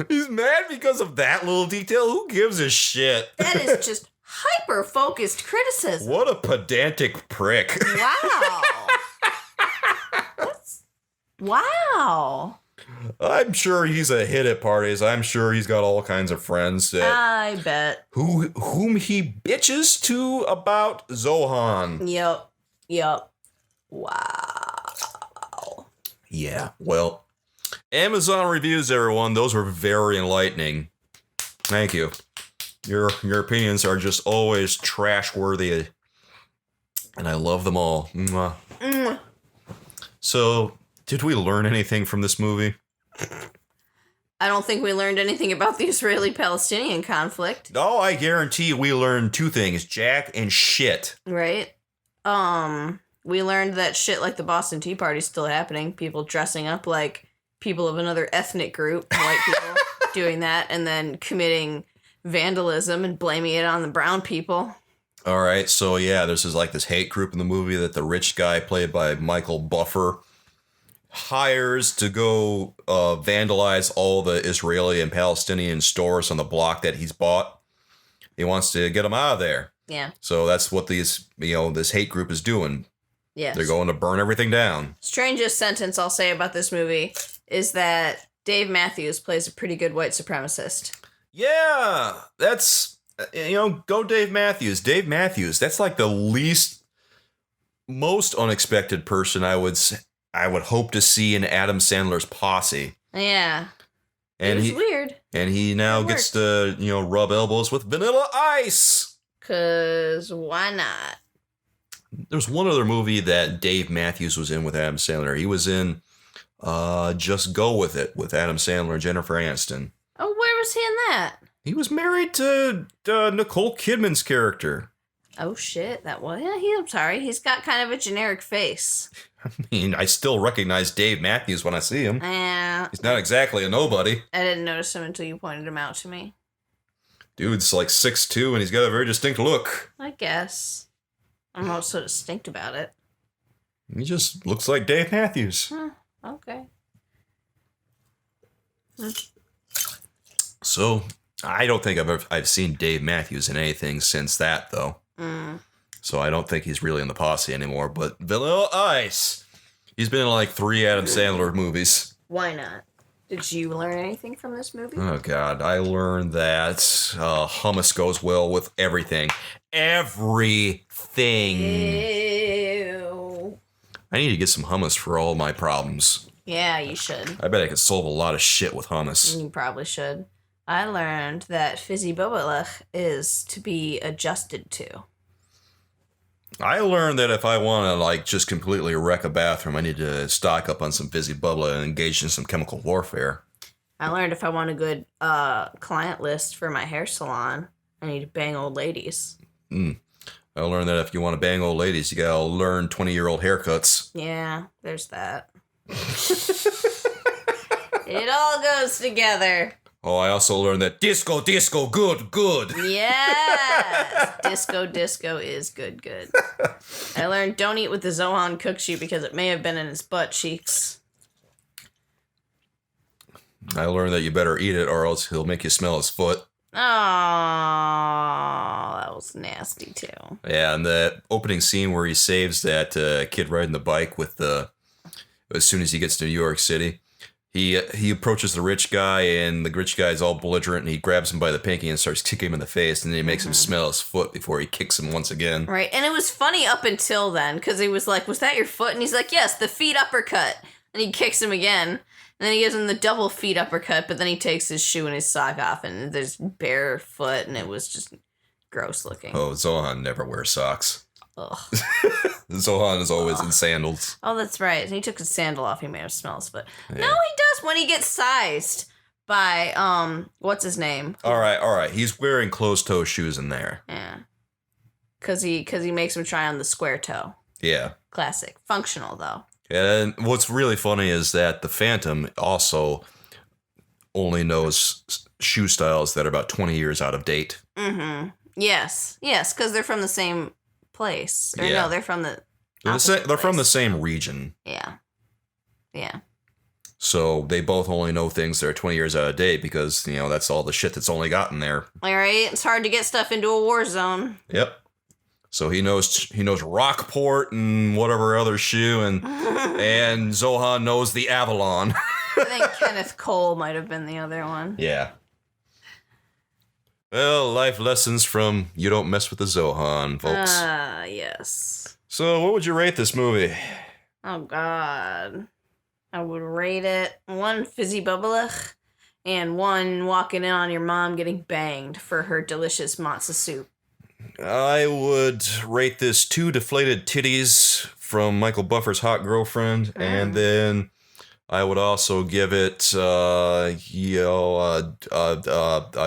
he's mad because of that little detail. Who gives a shit? That is just hyper-focused criticism. What a pedantic prick. Wow. Wow. I'm sure he's a hit at parties. I'm sure he's got all kinds of friends that I bet. whom he bitches to about Zohan. Yep. Wow. Yeah, well, Amazon reviews, everyone. Those were very enlightening. Thank you. Your opinions are just always trash worthy, and I love them all. Mwah. So, did we learn anything from this movie? I don't think we learned anything about the Israeli-Palestinian conflict. Oh, I guarantee we learned two things: Jack and shit. Right? We learned that shit like the Boston Tea Party's still happening. People dressing up like people of another ethnic group, white people, doing that, and then committing vandalism and blaming it on the brown people. All right, so yeah, there's this hate group in the movie that the rich guy, played by Michael Buffer, hires to go vandalize all the Israeli and Palestinian stores on the block that he's bought. He wants to get them out of there. Yeah. So that's what this hate group is doing. Yes. They're going to burn everything down. Strangest sentence I'll say about this movie is that Dave Matthews plays a pretty good white supremacist. Yeah, that's, go Dave Matthews. Dave Matthews, that's like the most unexpected person I would hope to see in Adam Sandler's posse. Yeah. And it was weird. And he now gets to, rub elbows with Vanilla Ice. 'Cause why not? There's one other movie that Dave Matthews was in with Adam Sandler. He was in Just Go With It with Adam Sandler and Jennifer Aniston. Oh, where was he in that? He was married to Nicole Kidman's character. Oh, shit. I'm sorry. He's got kind of a generic face. I mean, I still recognize Dave Matthews when I see him. Yeah. He's not exactly a nobody. I didn't notice him until you pointed him out to me. Dude's like 6'2", and he's got a very distinct look. I guess. I'm not so distinct about it. He just looks like Dave Matthews. Okay. So, I don't think I've seen Dave Matthews in anything since that, though. So I don't think he's really in the posse anymore. But Vanilla Ice, he's been in like 3 Adam Sandler movies. Why not? Did you learn anything from this movie? Oh, God. I learned that hummus goes well with everything. Everything. Ew. I need to get some hummus for all my problems. Yeah, you should. I bet I could solve a lot of shit with hummus. You probably should. I learned that fizzy bobalach is to be adjusted to. I learned that if I want to just completely wreck a bathroom, I need to stock up on some fizzy bubbler and engage in some chemical warfare. I learned if I want a good client list for my hair salon, I need to bang old ladies. I learned that if you want to bang old ladies, you gotta learn 20-year-old haircuts. Yeah, there's that. It all goes together. Oh, I also learned that disco, good. Yes! Disco is good. I learned don't eat with the Zohan cook sheet because it may have been in his butt cheeks. I learned that you better eat it or else he'll make you smell his foot. Oh, that was nasty too. Yeah, and the opening scene where he saves that kid riding the bike as soon as he gets to New York City. He approaches the rich guy, and the rich guy's all belligerent, and he grabs him by the pinky and starts kicking him in the face, and then he makes him smell his foot before he kicks him once again. Right, and it was funny up until then, because he was like, was that your foot? And he's like, yes, the feet uppercut. And he kicks him again, and then he gives him the double feet uppercut, but then he takes his shoe and his sock off, and there's bare foot, and it was just gross looking. Oh, Zohan never wears socks. Ugh. Zohan is always in sandals. Oh, that's right. He took his sandal off. He may have smells, but yeah. No, he does when he gets sized by what's his name? All right. He's wearing closed-toe shoes in there. Yeah, because he makes him try on the square toe. Yeah, classic, functional though. And what's really funny is that the Phantom also only knows shoe styles that are about 20 years out of date. Mm-hmm. Yes, because they're from the same place. Or no, they're from the They're from the same region. Yeah. So they both only know things that are 20 years out of date because, that's all the shit that's only gotten there. All right. It's hard to get stuff into a war zone. Yep. So he knows Rockport and whatever other shoe, and Zohan knows the Avalon. I think Kenneth Cole might have been the other one. Yeah. Well, life lessons from You Don't Mess with the Zohan, folks. Yes. So what would you rate this movie? Oh, God. I would rate it 1 fizzy bubblech and 1 walking in on your mom getting banged for her delicious matzo soup. I would rate this 2 deflated titties from Michael Buffer's hot girlfriend, and then I would also give it, a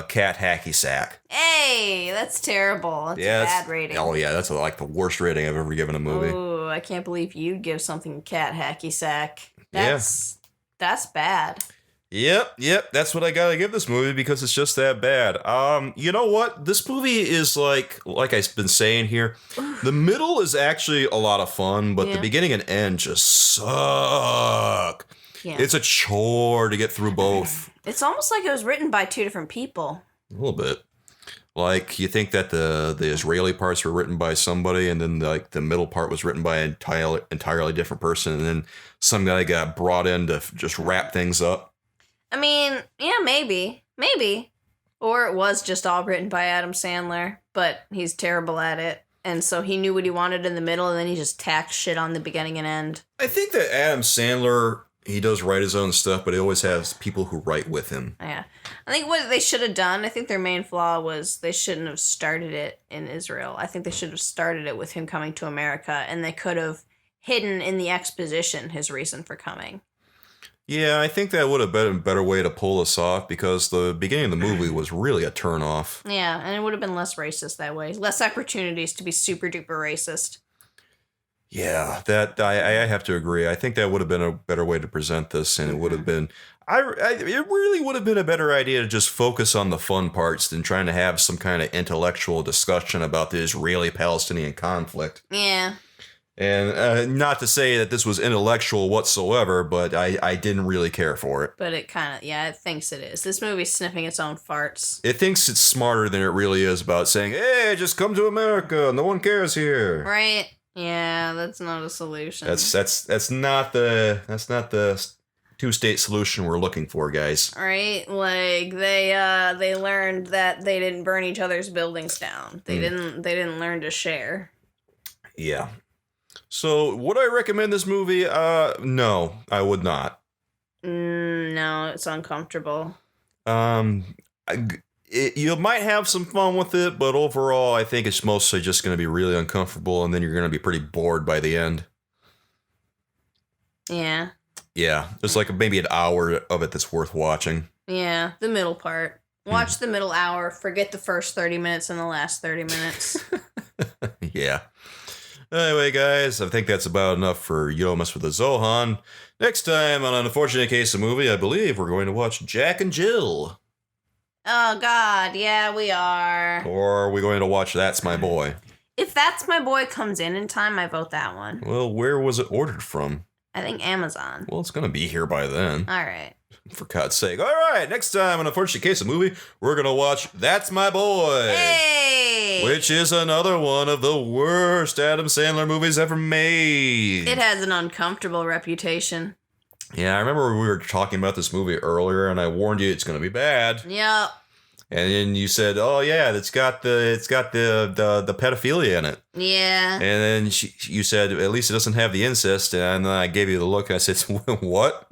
cat hacky sack. Hey, that's terrible. That's a bad rating. Oh yeah, that's like the worst rating I've ever given a movie. Oh, I can't believe you'd give something a cat hacky sack. That's bad. Yep, that's what I gotta give this movie because it's just that bad. You know what? This movie is like I've been saying here, the middle is actually a lot of fun, but the beginning and end just suck. Yeah. It's a chore to get through both. It's almost like it was written by 2 different people. A little bit. Like, you think that the Israeli parts were written by somebody, and then the middle part was written by an entirely different person, and then some guy got brought in to just wrap things up. I mean, yeah, maybe. Or it was just all written by Adam Sandler, but he's terrible at it. And so he knew what he wanted in the middle, and then he just tacked shit on the beginning and end. I think that Adam Sandler, he does write his own stuff, but he always has people who write with him. Yeah. I think what they should have done, I think their main flaw was they shouldn't have started it in Israel. I think they should have started it with him coming to America, and they could have hidden in the exposition his reason for coming. Yeah, I think that would have been a better way to pull this off because the beginning of the movie was really a turnoff. Yeah, and it would have been less racist that way. Less opportunities to be super duper racist. Yeah, that I have to agree. I think that would have been a better way to present this, and it would have been. It really would have been a better idea to just focus on the fun parts than trying to have some kind of intellectual discussion about the Israeli-Palestinian conflict. Yeah. And not to say that this was intellectual whatsoever, but I didn't really care for it. But it kind of, it thinks it is. This movie's sniffing its own farts. It thinks it's smarter than it really is about saying, hey, just come to America. No one cares here. Right. Yeah, that's not a solution. That's not the two-state solution we're looking for, guys. Right? Like they learned that they didn't burn each other's buildings down. They didn't learn to share. Yeah. So, would I recommend this movie? No, I would not. No, it's uncomfortable. You might have some fun with it, but overall, I think it's mostly just going to be really uncomfortable, and then you're going to be pretty bored by the end. Yeah. Yeah, there's like maybe an hour of it that's worth watching. Yeah, the middle part. Watch the middle hour, forget the first 30 minutes and the last 30 minutes. Yeah. Anyway, guys, I think that's about enough for You Don't Mess with the Zohan. Next time on An Unfortunate Case of Movie, I believe we're going to watch Jack and Jill. Oh, God, yeah, we are. Or are we going to watch That's My Boy? If That's My Boy comes in time, I vote that one. Well, where was it ordered from? I think Amazon. Well, it's going to be here by then. All right. For God's sake. All right, next time on Unfortunate Case of Movie, we're going to watch That's My Boy. Hey! Which is another one of the worst Adam Sandler movies ever made. It has an uncomfortable reputation. Yeah, I remember we were talking about this movie earlier, and I warned you it's going to be bad. Yep. And then you said, "Oh yeah, it's got the pedophilia in it." Yeah. And then you said, "At least it doesn't have the incest." And then I gave you the look. And I said, "What?"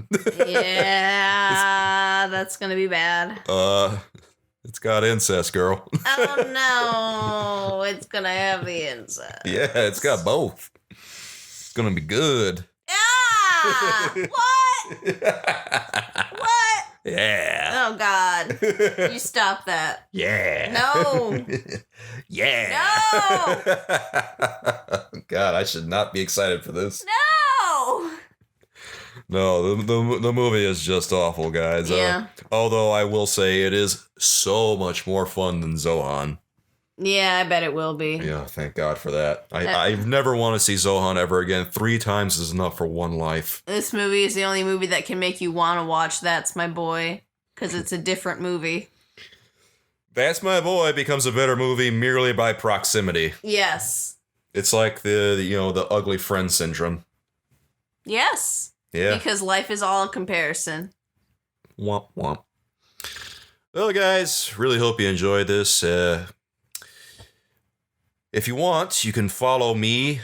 Yeah, that's gonna be bad. It's got incest, girl. Oh no, it's gonna have the incest. Yeah, it's got both. It's gonna be good. Ah! What? What? Yeah. Oh, God. You stop that. Yeah. No. Yeah. No. God, I should not be excited for this. No. No, the movie is just awful, guys. Yeah. Although I will say it is so much more fun than Zohan. Yeah, I bet it will be. Yeah, thank God for that. I never want to see Zohan ever again. 3 times is enough for one life. This movie is the only movie that can make you want to watch That's My Boy, because it's a different movie. That's My Boy becomes a better movie merely by proximity. Yes. It's like the ugly friend syndrome. Yes. Yeah. Because life is all a comparison. Womp womp. Well, guys, really hope you enjoyed this. If you want, you can follow me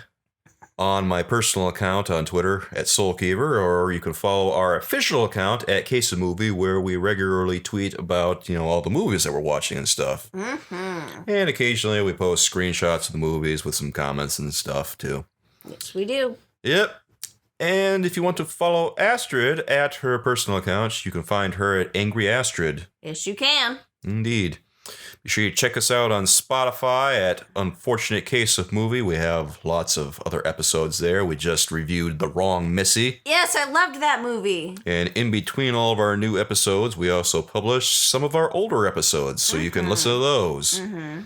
on my personal account on Twitter at SoulKeever, or you can follow our official account at Case of Movie, where we regularly tweet about, all the movies that we're watching and stuff. Mm-hmm. And occasionally we post screenshots of the movies with some comments and stuff, too. Yes, we do. Yep. And if you want to follow Astrid at her personal account, you can find her at Angry Astrid. Yes, you can. Indeed. Be sure you check us out on Spotify at Unfortunate Case of Movie. We have lots of other episodes there. We just reviewed The Wrong Missy. Yes, I loved that movie. And in between all of our new episodes, we also publish some of our older episodes, so you can listen to those. Mm-hmm.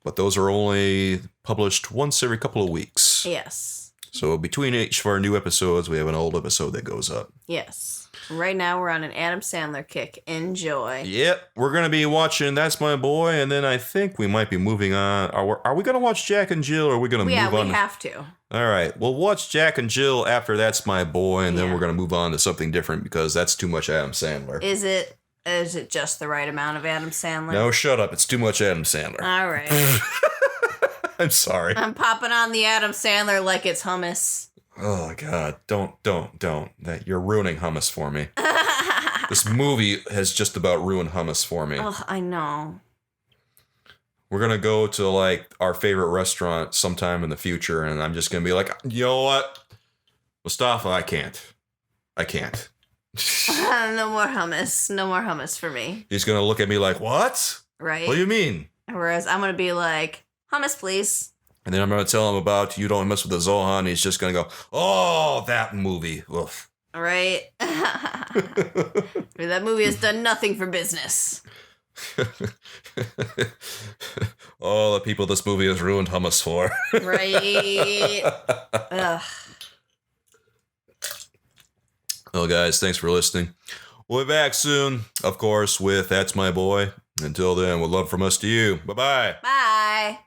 But those are only published once every couple of weeks. Yes. So between each of our new episodes, we have an old episode that goes up. Yes. Right now, we're on an Adam Sandler kick. Enjoy. Yep, we're going to be watching That's My Boy, and then I think we might be moving on. Are we going to watch Jack and Jill, or are we going to move on? Yeah, we have to. All right, we'll watch Jack and Jill after That's My Boy, and then we're going to move on to something different because that's too much Adam Sandler. Is it just the right amount of Adam Sandler? No, shut up. It's too much Adam Sandler. All right. I'm sorry. I'm popping on the Adam Sandler like it's hummus. Oh, God. Don't. You're ruining hummus for me. This movie has just about ruined hummus for me. Oh, I know. We're going to go to, our favorite restaurant sometime in the future, and I'm just going to be like, you know what? Mustafa, I can't. No more hummus. No more hummus for me. He's going to look at me like, what? Right? What do you mean? Whereas I'm going to be like, hummus, please. And then I'm going to tell him about You Don't Mess with the Zohan. He's just going to go, oh, that movie. Oof. Right? That movie has done nothing for business. All the people this movie has ruined hummus for. Right? Ugh. Well, guys, thanks for listening. We'll be back soon, of course, with That's My Boy. Until then, with love from us to you. Bye-bye. Bye.